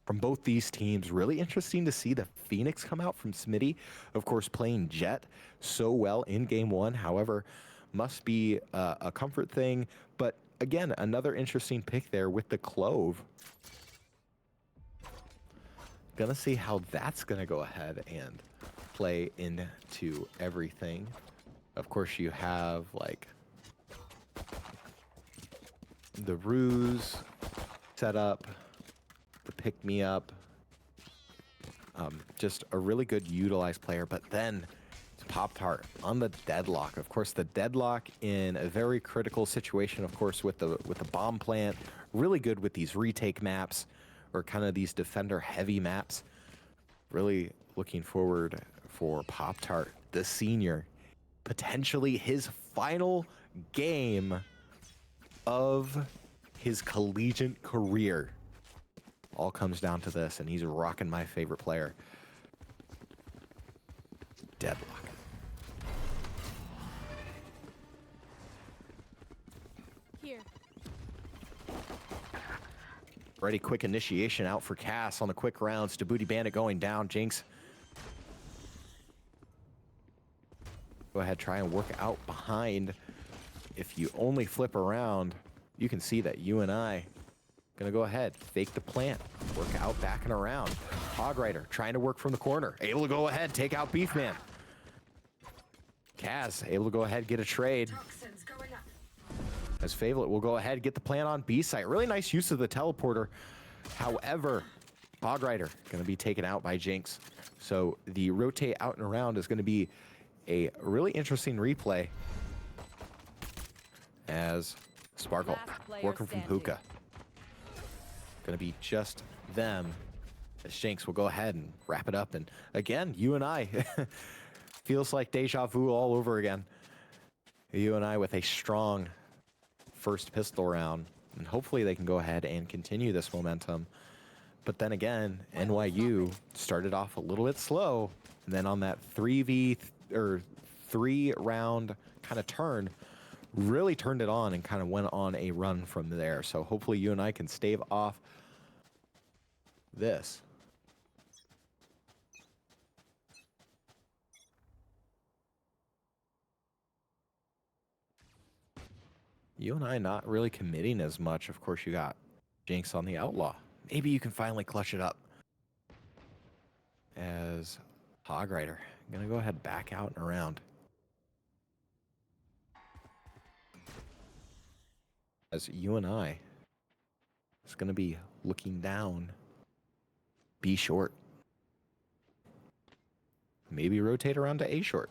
from both these teams. Really interesting to see the Phoenix come out from Smitty, of course, playing Jet so well in game 1. However, must be a comfort thing. But again, another interesting pick there with the Clove. Gonna see how that's gonna go ahead and play into everything. Of course, you have like the Ruse set up, the pick me up. Just a really good utilized player, but then it's Pop-Tart on the Deadlock. Of course, the Deadlock in a very critical situation, of course, with the bomb plant. Really good with these retake maps or kind of these defender heavy maps. Really looking forward for Pop-Tart, the senior, potentially his final game of his collegiate career. All comes down to this, and he's rocking my favorite player, Deadlock. Here. Ready, quick initiation out for Cass on the quick rounds. To Booty Bandit going down. Jinx. Go ahead, try and work out behind. If you only flip around, you can see that UNI gonna go ahead, fake the plant, work out back and around. Hog Rider trying to work from the corner, able to go ahead, take out Beefman. Kaz able to go ahead, get a trade. As Favorite will go ahead, get the plant on B site. Really nice use of the teleporter. However, Hog Rider gonna be taken out by Jinx. So the rotate out and around is gonna be a really interesting replay as Sparkle working from Hookah. Gonna be just them. As Jinx will go ahead and wrap it up. And again, UNI feels like deja vu all over again. UNI with a strong first pistol round. And hopefully they can go ahead and continue this momentum. But then again, NYU started off a little bit slow. And then on that 3 round kind of turn, really turned it on and kind of went on a run from there. So hopefully UNI can stave off this. UNI not really committing as much. Of course, you got Jinx on the Outlaw. Maybe you can finally clutch it up. As Hog Rider, I'm gonna go ahead back out and around. As UNI is going to be looking down. B short. Maybe rotate around to A short.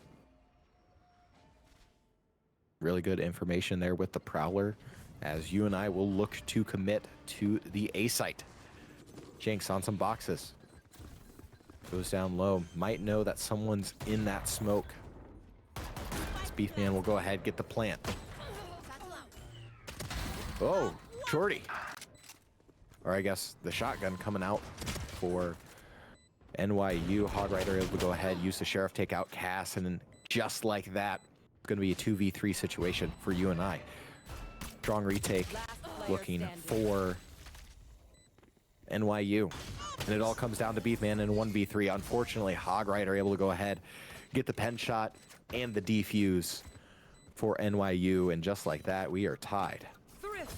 Really good information there with the Prowler, as UNI will look to commit to the A site. Jinx on some boxes. Goes down low. Might know that someone's in that smoke. This Beefman will go ahead, get the plant. Oh, shorty. Or I guess the shotgun coming out for NYU. Hog Rider able to go ahead, use the Sheriff, take out Cass, and then just like that, it's going to be a 2v3 situation for UNI. Strong retake looking for NYU. And it all comes down to Beefman in 1v3. Unfortunately, Hog Rider able to go ahead, get the pen shot and the defuse for NYU. And just like that, we are tied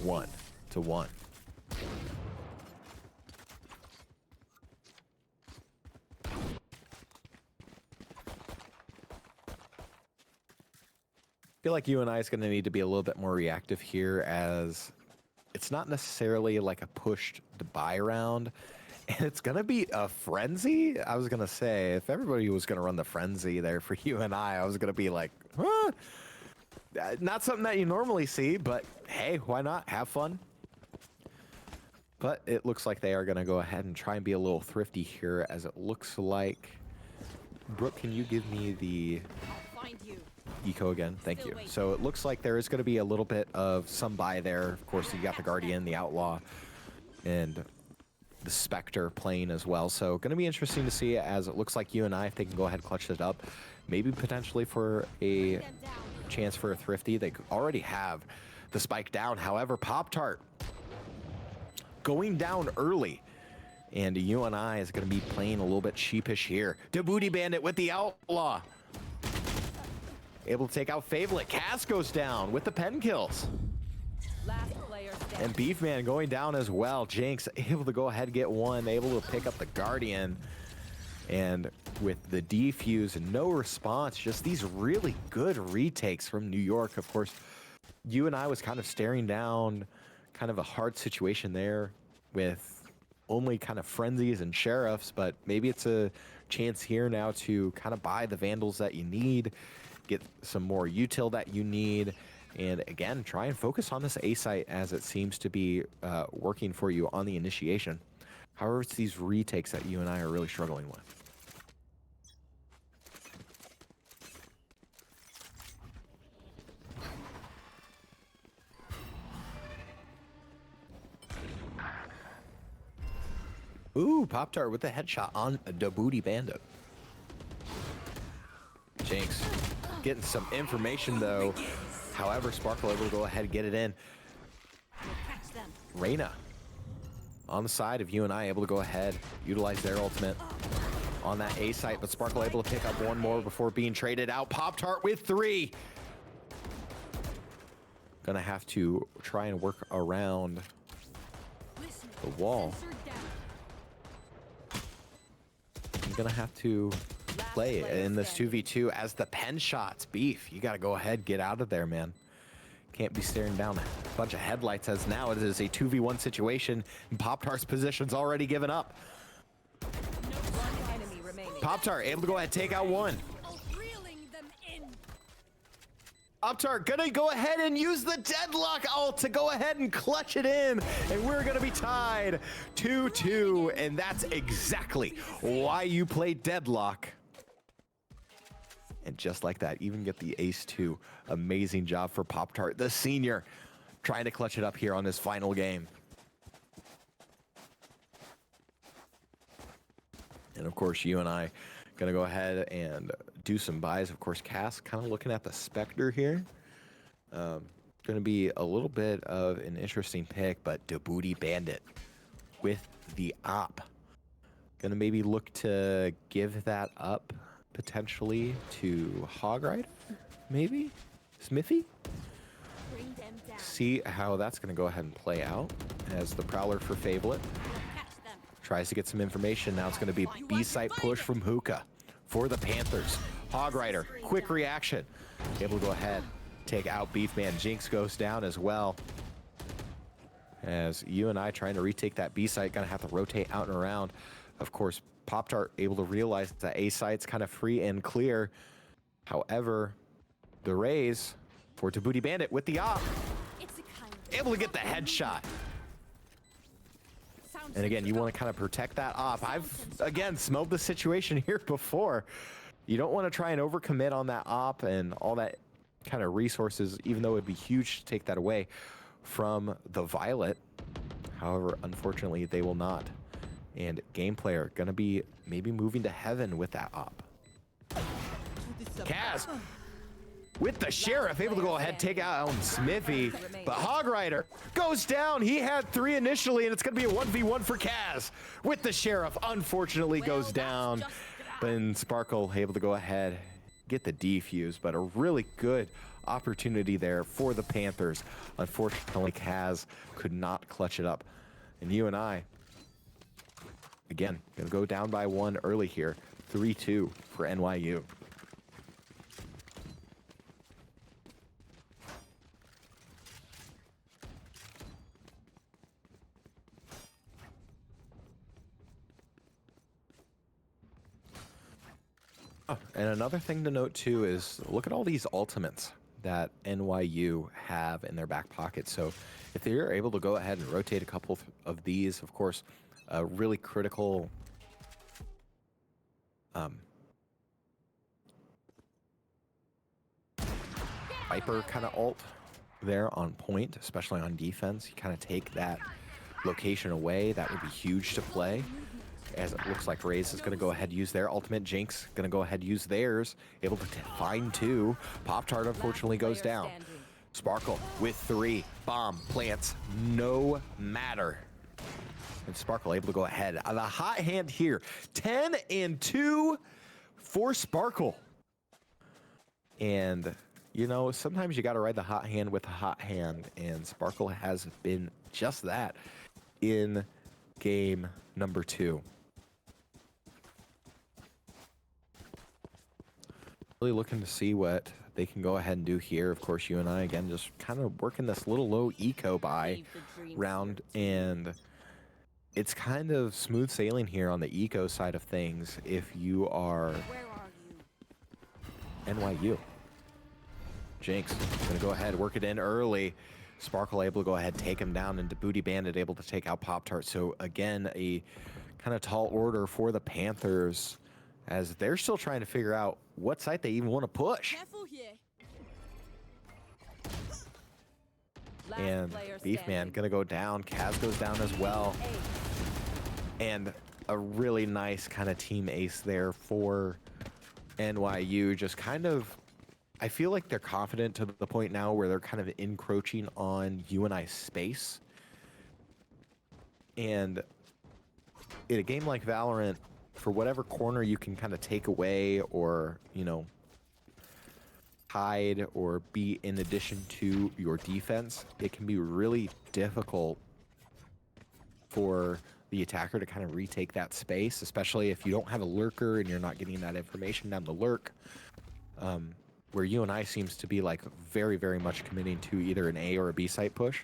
1-1. I feel like UNI is going to need to be a little bit more reactive here, as it's not necessarily like a pushed to buy round, and it's going to be a frenzy. I was going to say, if everybody was going to run the frenzy there for UNI, I was going to be like, huh? Not something that you normally see, but hey, why not? Have fun. But it looks like they are going to go ahead and try and be a little thrifty here, as it looks like... Brooke, can you give me the... eco again? Thank you. So it looks like there is going to be a little bit of some buy there. Of course, you got the Guardian, the Outlaw, and the Spectre playing as well. So going to be interesting to see, as it looks like UNI, if they can go ahead and clutch it up, maybe potentially for a chance for a thrifty. They already have the spike down. However, Pop-Tart going down early, and UNI is going to be playing a little bit sheepish here. Djibouti Bandit with the Outlaw. Able to take out Favourite. Cass goes down with the pen kills. Last player standing. And Beefman going down as well. Jinx able to go ahead and get one. Able to pick up the Guardian. And with the defuse and no response, just these really good retakes from New York. Of course, UNI was kind of staring down kind of a hard situation there with only kind of frenzies and sheriffs, but maybe it's a chance here now to kind of buy the Vandals that you need, get some more util that you need, and again, try and focus on this A site, as it seems to be working for you on the initiation. However, it's these retakes that you and I are really struggling with. Ooh, Pop-Tart with the headshot on a Djibouti Bandit. Jinx getting some information though. However, Sparkle able to go ahead and get it in. Reyna on the side of UNI able to go ahead, utilize their ultimate on that A site, but Sparkle able to pick up one more before being traded out. Pop-Tart with 3. Gonna have to try and work around the wall. I'm gonna have to play in this 2v2 as the pen shots. Beef, you gotta go ahead, get out of there, man. Can't be staring down a bunch of headlights, as now it is a 2v1 situation, and Pop-Tart's position's already given up. Pop-Tart able to go ahead and take out one. Pop-Tart gonna go ahead and use the deadlock ult to go ahead and clutch it in, and we're gonna be tied 2-2, and that's exactly why you play deadlock. And just like that, even get the ace 2. Amazing job for Pop-Tart, the senior, trying to clutch it up here on this final game. And of course, you and I gonna go ahead and do some buys. Of course, Cass kind of looking at the Spectre here. Gonna be a little bit of an interesting pick, but Djibouti Bandit with the op. Gonna maybe look to give that up potentially to Hog Rider, maybe? Smithy? See how that's gonna go ahead and play out, as the Prowler for Favourite tries to get some information. Now it's going to be B-site push from Hookah for the Panthers. Hog Rider, quick reaction. Able to go ahead, take out Beefman. Jinx goes down as well. as UNI trying to retake that B site, gonna have to rotate out and around. Of course, Pop-Tart able to realize that A site's kind of free and clear. However, the Rays for Djibouti Bandit with the op, able to get the headshot. And again, you want to kind of protect that op. I've, again, smelled the situation here before. You don't want to try and overcommit on that op and all that kind of resources, even though it'd be huge to take that away from the Violet. However, unfortunately, they will not. And Game Player going to be maybe moving to heaven with that op. Kaz with the Sheriff, able to go ahead and take out Smithy. But Hog Rider goes down. He had 3 initially, and it's going to be a 1v1 for Kaz. With the Sheriff, unfortunately goes down. But then Sparkle able to go ahead, get the defuse, but a really good opportunity there for the Panthers. Unfortunately, Kaz could not clutch it up. And UNI, again, going to go down by 1 early here. 3-2 for NYU. Oh, and another thing to note too is look at all these ultimates that NYU have in their back pocket. So if they're able to go ahead and rotate a couple of these, of course, a really critical Viper kind of ult there on point, especially on defense. You kind of take that location away. That would be huge to play. As it looks like Raze is going to go ahead and use their ultimate. Jinx going to go ahead and use theirs. Able to find 2. Pop-Tart unfortunately goes down. Sparkle with 3. Bomb plants no matter. And Sparkle able to go ahead. On the hot hand here. 10 and 2 for Sparkle. And, you know, sometimes you got to ride the hot hand with a hot hand. And Sparkle has been just that in game number 2. Really looking to see what they can go ahead and do here. Of course, UNI again just kind of working this little low eco buy round, and it's kind of smooth sailing here on the eco side of things if you are NYU. Jinx gonna go ahead, work it in early. Sparkle able to go ahead, take him down, and Djibouti Bandit able to take out Pop-Tart. So again, a kind of tall order for the Panthers as they're still trying to figure out what site they even want to push. And Beefman gonna go down. Kaz goes down as well. And a really nice kind of team ace there for NYU. Just kind of, I feel like they're confident to the point now where they're kind of encroaching on UNI space. And in a game like Valorant, for whatever corner you can kind of take away or, you know, hide or be in addition to your defense, it can be really difficult for the attacker to kind of retake that space, especially if you don't have a lurker and you're not getting that information down the lurk. Where UNI seems to be like very, very much committing to either an A or a B site push.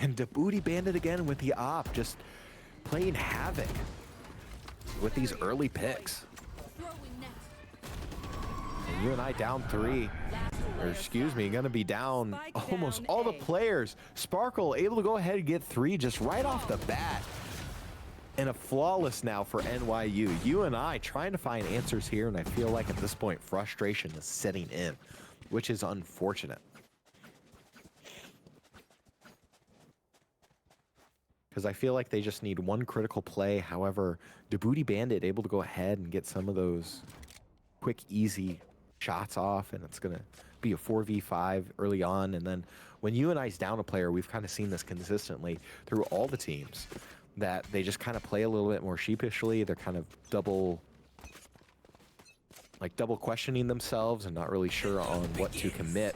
And Djibouti Bandit again with the op, just playing havoc with these early picks. And UNI down 3, or excuse me, gonna be down almost all the players. Sparkle able to go ahead and get 3 just right off the bat. And a flawless now for NYU. UNI trying to find answers here, and I feel like at this point frustration is setting in, which is unfortunate. Because I feel like they just need one critical play. However, Djibouti Bandit able to go ahead and get some of those quick, easy shots off, and it's going to be a 4v5 early on. And then when UNI's down a player, we've kind of seen this consistently through all the teams, that they just kind of play a little bit more sheepishly. They're kind of double questioning themselves and not really sure on what to commit.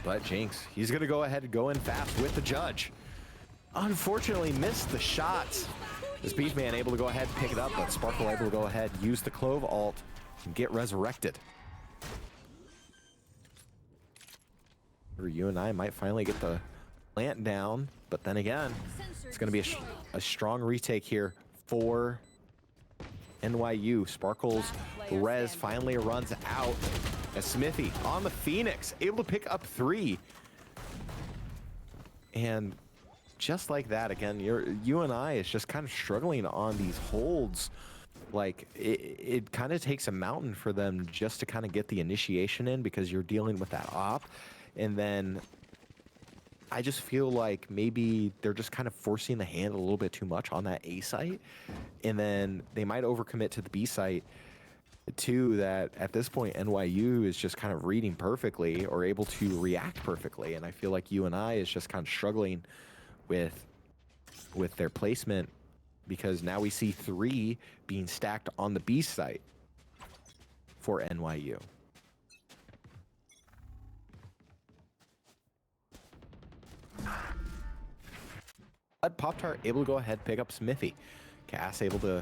But Jinx, he's going to go ahead and go in fast with the judge. Unfortunately missed the shots. This Beefman able to go ahead and pick it up, but Sparkle able to go ahead, use the Clove ult, and get resurrected. UNI might finally get the plant down, but then again, it's going to be a strong retake here for NYU. Sparkle's res finally runs out as Smithy on the Phoenix, able to pick up 3. And just like that, again, your UNI is just kind of struggling on these holds. Like, it kind of takes a mountain for them just to kind of get the initiation in because you're dealing with that op. And then I just feel like maybe they're just kind of forcing the hand a little bit too much on that A site. And then they might overcommit to the B site too, that at this point NYU is just kind of reading perfectly or able to react perfectly. And I feel like UNI is just kind of struggling with their placement, because now we see 3 being stacked on the B site for NYU. But Pop-Tart able to go ahead, pick up Smithy. Cass able to,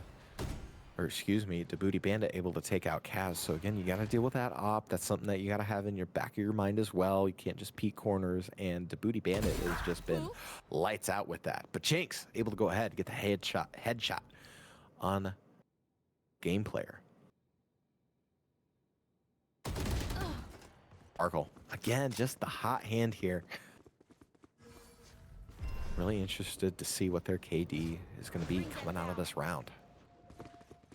or excuse me, Djibouti Bandit able to take out Kaz. So again, you got to deal with that op. That's something that you got to have in your back of your mind as well. You can't just peek corners, and Djibouti Bandit has just been lights out with that. But Jinx able to go ahead and get the headshot on game player. Sparkle, again, just the hot hand here. Really interested to see what their KD is going to be coming out of this round.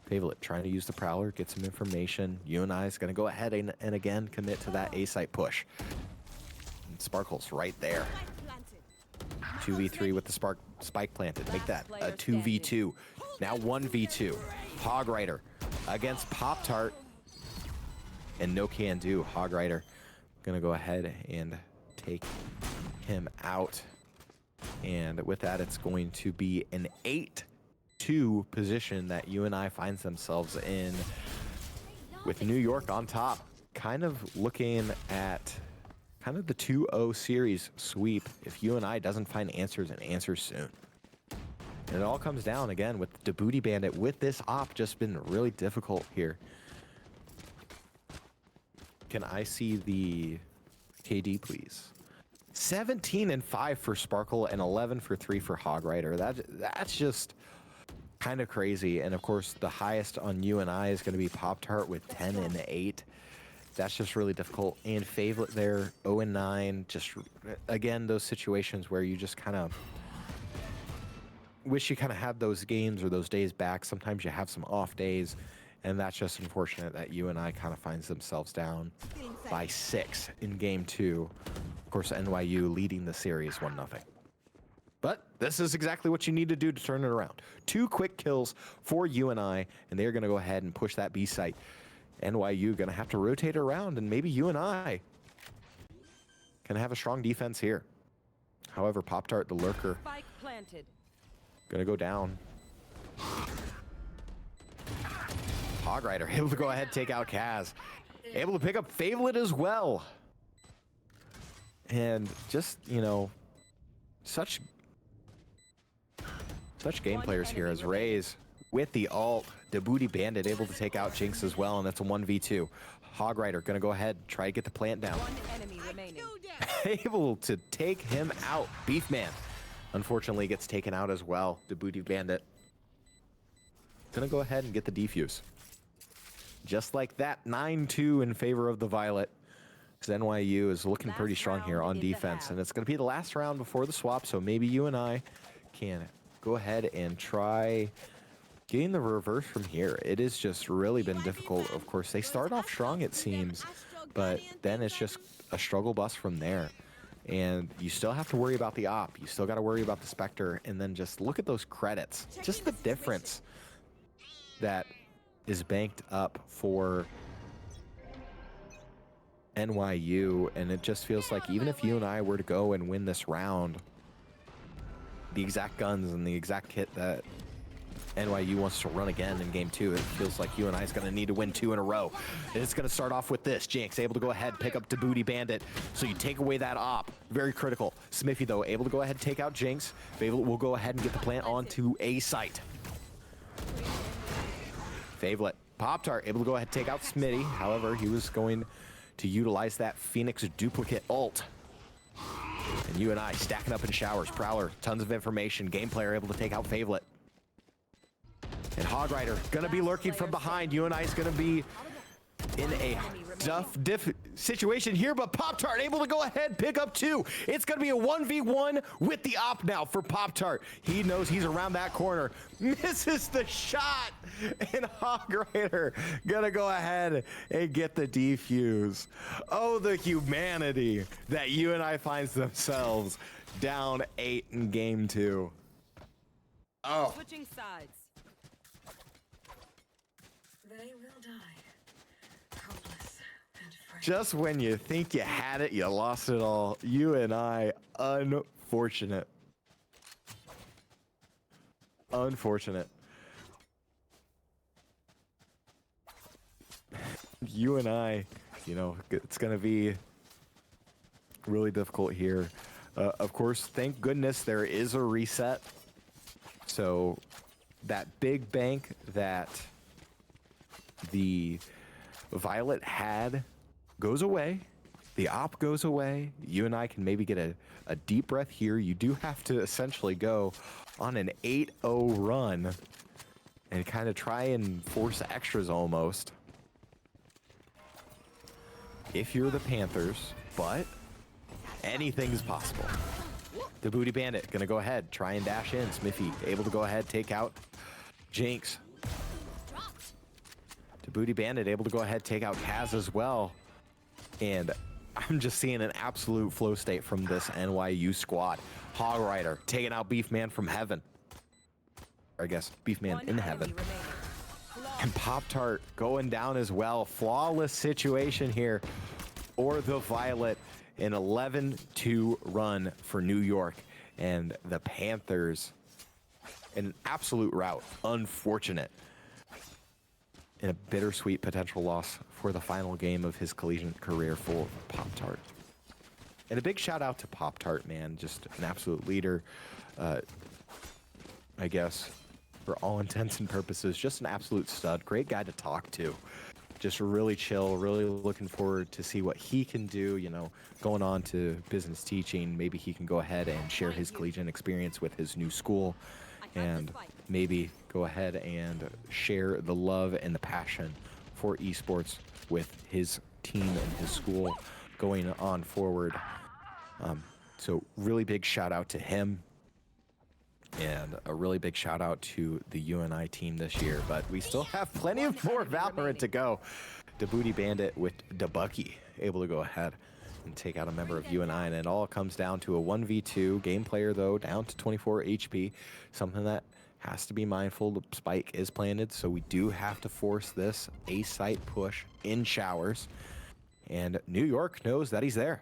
Favolet trying to use the Prowler, get some information. UNI is going to go ahead and again commit to that A site push. And Sparkle's right there. 2v3 with the spike planted. Make that a 2v2. Now 1v2. Hog Rider against Pop-Tart. And no can do. Hog Rider going to go ahead and take him out. And with that, it's going to be an 8-2 position that UNI finds themselves in, with New York on top. Kind of looking at kind of the 2-0 series sweep if UNI doesn't find answers, and answers soon. And it all comes down again with Djibouti Bandit. With this op just been really difficult here. Can I see the KD, please? 17-5 for Sparkle and 11-3 for Hog Rider. That's just kind of crazy. And of course, the highest on UNI is going to be Pop-Tart with 10-8. That's just really difficult. And Favolet there, 0-9. Just again, those situations where you just kind of wish you kind of had those games or those days back. Sometimes you have some off days, and that's just unfortunate that UNI kind of finds themselves down by 6 in game 2. Of course, NYU leading the series 1-0. But this is exactly what you need to do to turn it around. 2 quick kills for UNI, and they're going to go ahead and push that B site. NYU going to have to rotate around, and maybe UNI can have a strong defense here. However, Pop-Tart, the lurker, Spike planted. going to go down. Hog Rider able to go ahead and take out Kaz. Able to pick up Favolet as well. And just, you know, such game players here as Raze with the ult. Djibouti Bandit able to take out Jinx as well, and that's a 1v2. Hog Rider gonna go ahead, try to get the plant down. 1 enemy remaining. Able to take him out. Beefman, unfortunately, gets taken out as well. Djibouti Bandit gonna go ahead and get the defuse. Just like that, 9-2 in favor of the Violet. Because NYU is looking pretty strong here on defense, and it's going to be the last round before the swap, so maybe UNI can go ahead and try getting the reverse from here. It has just really been difficult. Of course, they start off strong, it seems, but then it's just a struggle bus from there. And you still have to worry about the op. You still got to worry about the Spectre, and then just look at those credits. Just the difference that is banked up for NYU, and it just feels like even if UNI were to go and win this round, the exact guns and the exact kit that NYU wants to run again in game 2, it feels like UNI is going to need to win 2 in a row. And it's going to start off with this. Jinx able to go ahead, pick up Djibouti Bandit, so you take away that op. Very critical. Smithy, though, able to go ahead and take out Jinx. Favolet will go ahead and get the plant onto A site. Favolet. Pop-Tart able to go ahead and take out Smitty. However, he was going to utilize that Phoenix duplicate ult. And UNI stacking up in showers. Prowler, tons of information. Game player able to take out Favelet. And Hog Rider gonna be lurking from behind. UNI is gonna be in a diff situation here, but Pop-Tart able to go ahead, pick up 2. It's gonna be a 1v1 with the op now for Pop-Tart. He knows he's around that corner. Misses the shot, and Hog Rider gonna go ahead and get the defuse. Oh, the humanity that UNI finds themselves down 8 in game 2. Oh. Switching sides. They will die. Helpless and afraid. Just when you think you had it, you lost it all. UNI, unfortunate. Unfortunate. UNI, you know, it's going to be really difficult here. Of course, thank goodness there is a reset. So that big bank that the Violet had goes away. The op goes away. You and I can maybe get a deep breath here. You do have to essentially go on an 8-0 run and kind of try and force extras almost if you're the Panthers, but anything's possible. The Booty Bandit gonna go ahead, try and dash in. Smithy able to go ahead, take out Jinx. The Booty Bandit able to go ahead, take out Kaz as well. And I'm just seeing an absolute flow state from this NYU squad. Hog Rider taking out Beef Man from heaven. Or I guess Beef Man in heaven. And Pop-Tart going down as well. Flawless situation here for the Violet. An 11-2 run for New York. And the Panthers, an absolute rout. Unfortunate. And a bittersweet potential loss for the final game of his collegiate career for Pop-Tart. And a big shout out to Pop-Tart, man. Just an absolute leader. I guess, for all intents and purposes, just an absolute stud. Great guy to talk to. Just really chill, really looking forward to see what he can do, you know, going on to business teaching. Maybe he can go ahead and share his collegiate experience with his new school and maybe go ahead and share the love and the passion for esports with his team and his school going on forward. So really big shout out to him. And a really big shout out to the UNI team this year, but we still have plenty of more Valorant to go. The Booty Bandit with Debucky able to go ahead and take out a member of UNI, and it all comes down to a 1v2. Game player though down to 24 HP, something that has to be mindful. The spike is planted, so we do have to force this A site push in showers. And New York knows that he's there.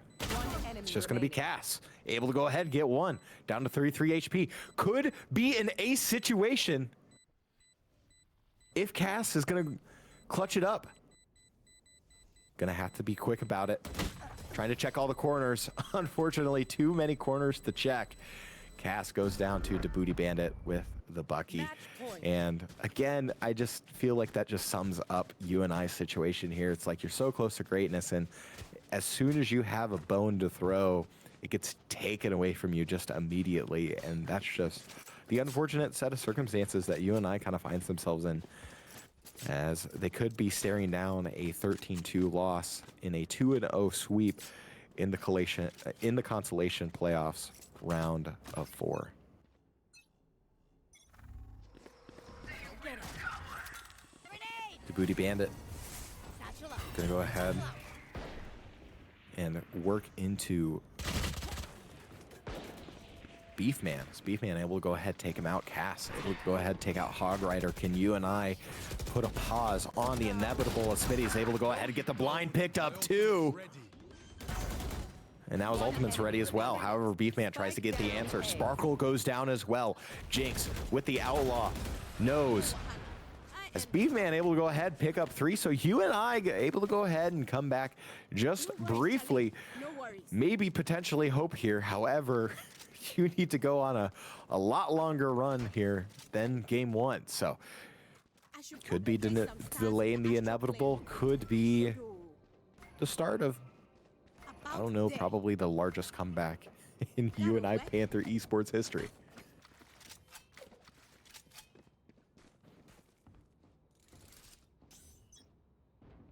It's just going to be Cass. Able to go ahead and get one. Down to 33 HP. Could be an ace situation if Cass is going to clutch it up. Going to have to be quick about it. Trying to check all the corners. Unfortunately, too many corners to check. Cass goes down to the Booty Bandit with the Bucky. And again, I just feel like that just sums up UNI's situation here. It's like you're so close to greatness, and as soon as you have a bone to throw, it gets taken away from you just immediately. And that's just the unfortunate set of circumstances that UNI kind of finds themselves in, as they could be staring down a 13-2 loss in a 2-0 sweep in the consolation playoffs round of 4. The Booty Bandit gonna go ahead and work into Beefman. Is Beefman able to go ahead, take him out? Cass able to go ahead, take out Hog Rider. Can UNI put a pause on the inevitable? Smitty is able to go ahead and get the blind picked up too. And now his ultimate's ready as well. However, Beefman tries to get the answer. Sparkle goes down as well. Jinx with the Outlaw knows. As Beefman able to go ahead, pick up 3. So UNI able to go ahead and come back just briefly. Maybe potentially hope here. However, you need to go on a lot longer run here than game 1. So could be delaying the inevitable. Could be the start of, I don't know, probably the largest comeback in UNI Panther esports history.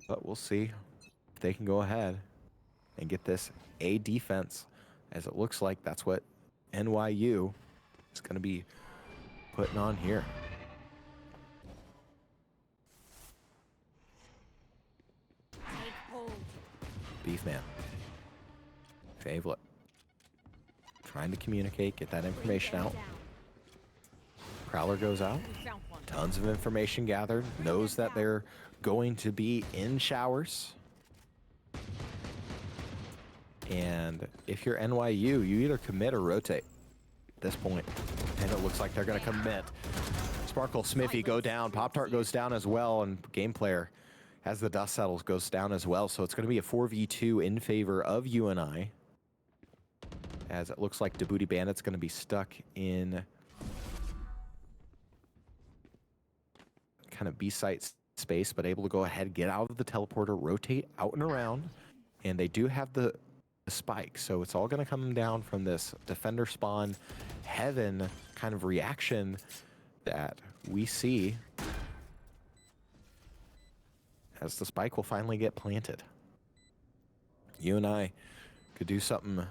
But we'll see if they can go ahead and get this A defense, as it looks like that's what NYU is going to be putting on here. Beefman. Favelet. Trying to communicate, get that information out. Prowler goes out. Tons of information gathered. Knows that they're going to be in showers. And if you're NYU, you either commit or rotate at this point. And it looks like they're going to commit. Sparkle, Smithy go down. Pop-Tart goes down as well. And Game Player, as the dust settles, goes down as well. So it's going to be a 4v2 in favor of UNI. As it looks like Djibouti Bandit's going to be stuck in kind of B-site space, but able to go ahead, get out of the teleporter, rotate out and around. And they do have the spike, so it's all going to come down from this defender spawn heaven kind of reaction that we see as the spike will finally get planted. UNI could do something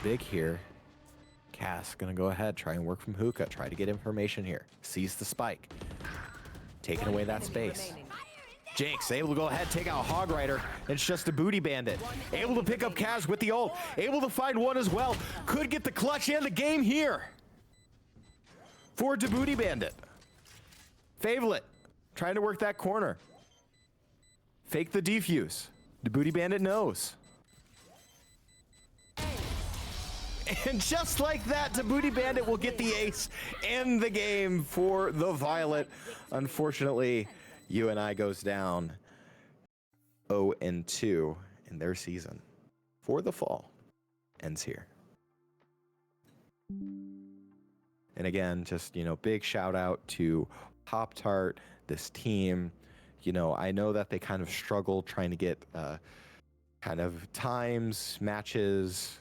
big here. Cass gonna go ahead, try and work from hookah, try to get information here. Sees the spike, taking away that space. Jinx able to go ahead, take out Hog Rider. It's just a Booty Bandit. Able to pick up Kaz with the ult. Able to find one as well. Could get the clutch and the game here for Djibouti Bandit. Favelet trying to work that corner. Fake the defuse. Djibouti Bandit knows. And just like that, Djibouti Bandit will get the ace and the game for the Violet. Unfortunately, UNI goes down 0-2 in their season for the fall. Ends here. And again, just, big shout out to Pop-Tart, this team. I know that they kind of struggle trying to get kind of times, matches,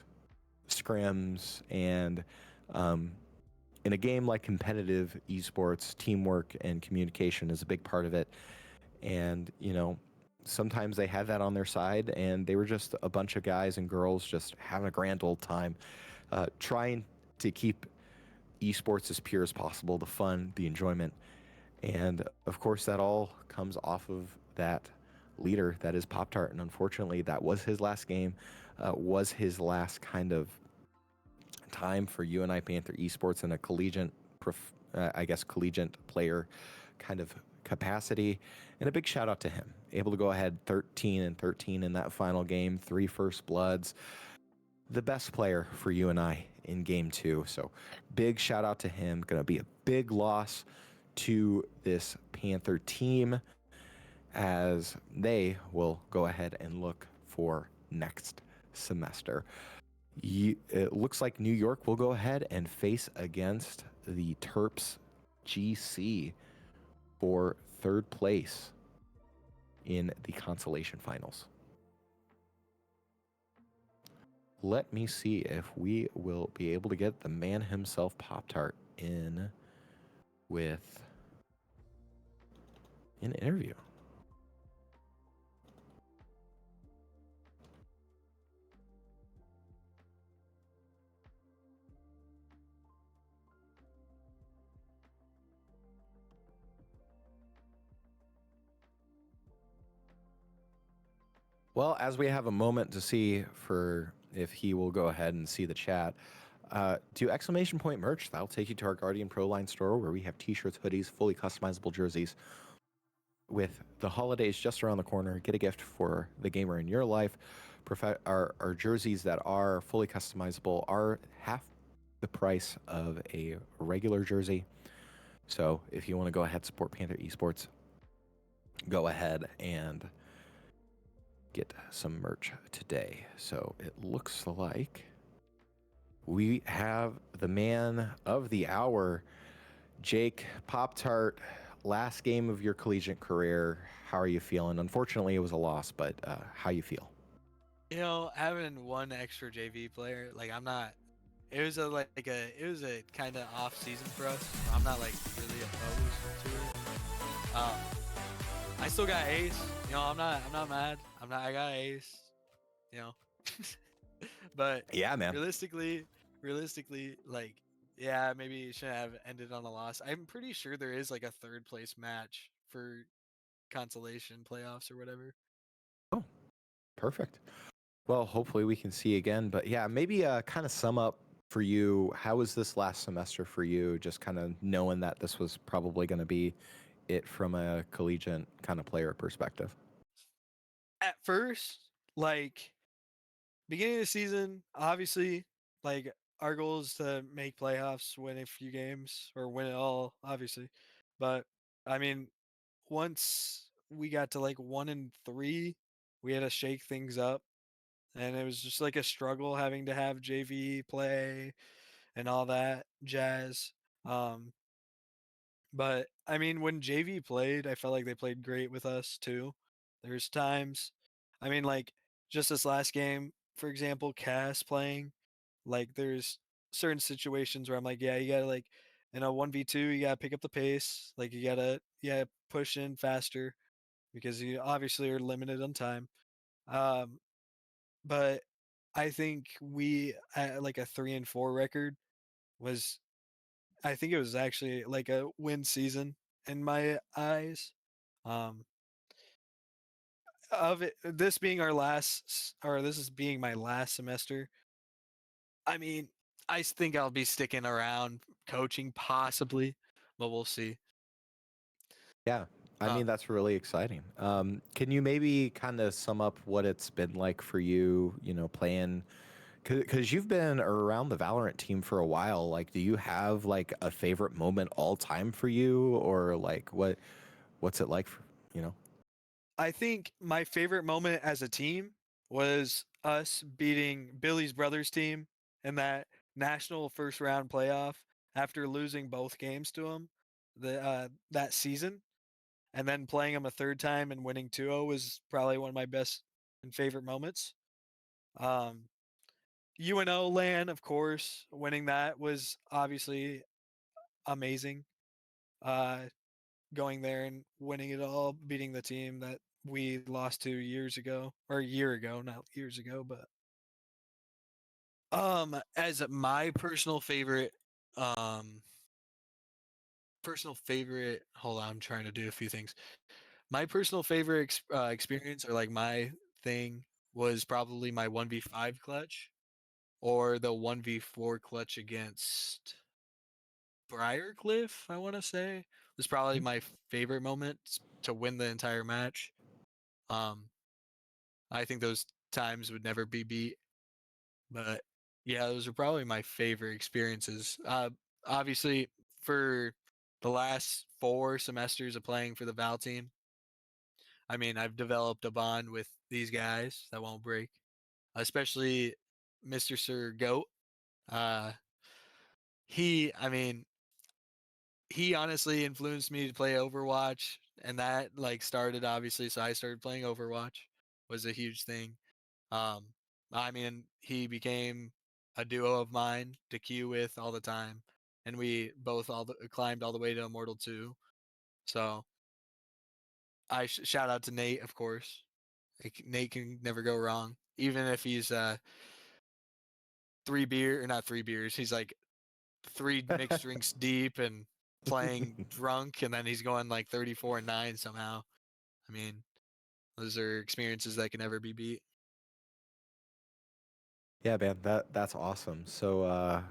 scrims, and in a game like competitive esports, teamwork and communication is a big part of it. And, sometimes they had that on their side, and they were just a bunch of guys and girls just having a grand old time, trying to keep esports as pure as possible, the fun, the enjoyment. And of course, that all comes off of that leader that is Pop-Tart. And unfortunately, that was his last game, was his last kind of time for UNI Panther esports in a collegiate, collegiate player kind of capacity. And a big shout out to him. Able to go ahead 13-13 in that final game, 3 first bloods. The best player for UNI in game 2. So big shout out to him. Going to be a big loss to this Panther team as they will go ahead and look for next semester. It looks like New York will go ahead and face against the Terps GC for 3rd place in the consolation finals. Let me see if we will be able to get the man himself, Pop-Tart, in with an interview. Well, as we have a moment to see for if he will go ahead and see the chat, do exclamation point merch. That'll take you to our Guardian Pro line store where we have t-shirts, hoodies, fully customizable jerseys. With the holidays just around the corner, get a gift for the gamer in your life. Our jerseys that are fully customizable are half the price of a regular jersey. So if you want to go ahead and support Panther Esports, go ahead and get some merch today. So it looks like we have the man of the hour, Jake Pop-Tart. Last game of your collegiate career. How are you feeling? Unfortunately, it was a loss, but how you feel? Having one extra JV player, like I'm not it was it was a kind of off season for us. I'm not like really opposed to it. I still got ace. You know, I'm not mad. I got ace. You know, but Yeah, man. realistically, like, yeah, maybe it shouldn't have ended on a loss. I'm pretty sure there is like a third place match for consolation playoffs or whatever. Oh, perfect. Well, hopefully we can see again. But yeah, maybe kind of sum up for you. How was this last semester for you? Just kind of knowing that this was probably going to be it from a collegiate kind of player perspective. At first, like beginning of the season, obviously, like our goal is to make playoffs, win a few games, or win it all, obviously. But I mean, once we got to like 1-3, we had to shake things up, and it was just like a struggle having to have JV play and all that jazz. Um, but I mean, when JV played, I felt like they played great with us too. There's times, I mean, like just this last game, for example, Cass playing, like there's certain situations where I'm like, yeah, you gotta like in a 1v2, you gotta pick up the pace, like you gotta yeah push in faster because you obviously are limited on time. Um, but I think we like a 3-4 record was I think it was actually like a win season in my eyes. Um, of it, this being our or this is being my last semester. I mean, think I'll be sticking around coaching possibly, but we'll see. Yeah, I Uh, mean, that's really exciting. Can you maybe kind of sum up what it's been like for you, playing? Because you've been around the Valorant team for a while. Like, do you have like a favorite moment all time for you, or like what's it like? You know? I think my favorite moment as a team was us beating Billy's brother's team in that national first round playoff after losing both games to him that season, and then playing him a third time and winning 2-0 was probably one of my best and favorite moments. Um, UNO LAN, of course, winning that was obviously amazing. Uh, Going there and winning it all, beating the team that we lost to years ago or a year ago, not years ago, but as my personal favorite, hold on, I'm trying to do a few things. My personal favorite experience or like my thing was probably my 1v5 clutch or the 1v4 clutch against Briarcliff, I want to say, was probably my favorite moment to win the entire match. Um, I think those times would never be beat. But yeah, those are probably my favorite experiences. Obviously, for the last 4 semesters of playing for the Val team, I mean, I've developed a bond with these guys that won't break, especially Mr. Sir Goat. Uh, I mean, he honestly influenced me to play Overwatch, and that like started obviously. So I started playing Overwatch was a huge thing. Um, I mean, he became a duo of mine to queue with all the time, and we both climbed all the way to Immortal 2. So I shout out to Nate, of course. Nate can never go wrong, even if he's 3 beer or not 3 beers. He's like 3 mixed drinks deep and playing drunk, and then he's going like 34-9 somehow. I mean, those are experiences that can never be beat. Yeah, man, that's awesome. So,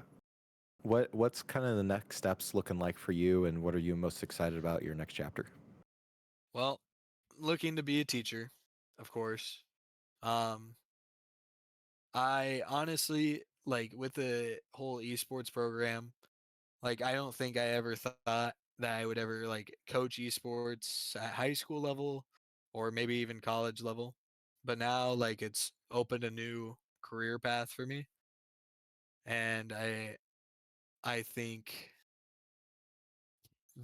what's kind of the next steps looking like for you, and what are you most excited about your next chapter? Well, looking to be a teacher, of course. Um, I honestly like with the whole esports program, like I don't think I ever thought that I would ever like coach esports at high school level or maybe even college level. But now like it's opened a new career path for me, and I think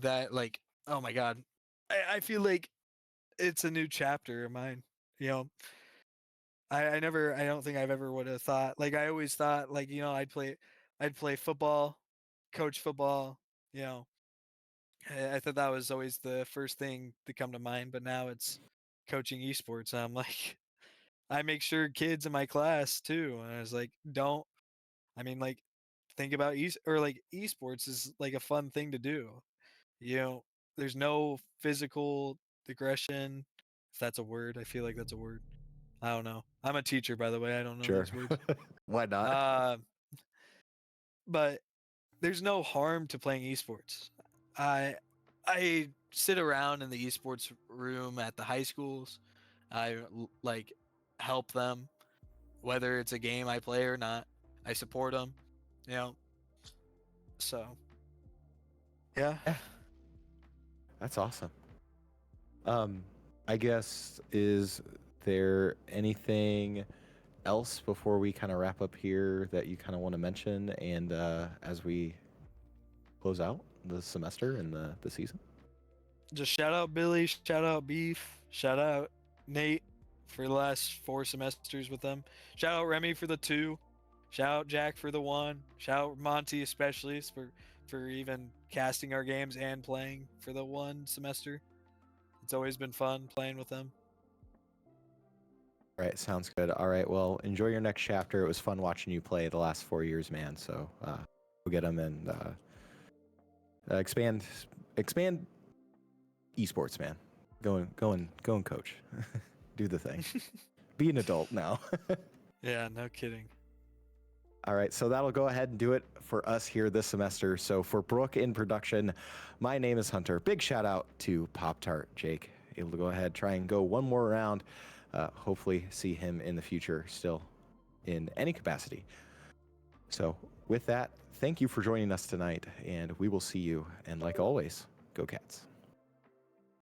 that like oh my god, I feel like it's a new chapter of mine. You know, I don't think I've ever would have thought like I always thought like I'd play I'd play football, coach football. You know, I thought that was always the first thing to come to mind. But now it's coaching esports. And I'm like, I make sure kids in my class too. And I was like, don't. I mean, like, think about esports is like a fun thing to do. You know, there's no physical aggression. If that's a word, I feel like that's a word. I don't know. I'm a teacher, by the way. I don't know Sure. these words. Why not? Uh, but there's no harm to playing esports. I I sit around in the esports room at the high schools. Like help them, whether it's a game I play or not. I support them. You know. So yeah. Yeah, that's awesome. Um, I guess, is there anything else before we kind of wrap up here that you kind of want to mention, and as we close out the semester and the season? Just shout out Billy, shout out Beef, shout out Nate for the last 4 semesters with them. Shout out Remy for the 2. Shout out Jack for the 1. Shout out Monty especially for even casting our games and playing for the 1 semester. It's always been fun playing with them. All right, sounds good. All right, well, enjoy your next chapter. It was fun watching you play the last 4 years, man. So go get them and expand esports, man. Go and coach. Do the thing. Be an adult now. Yeah, no kidding. All right, so that'll go ahead and do it for us here this semester. So for Brooke in production, my name is Hunter. Big shout out to Pop Tart Jake. Able to go ahead, try and go one more round. Hopefully see him in the future still in any capacity. So with that, thank you for joining us tonight, and we will see you. And like always, go Cats.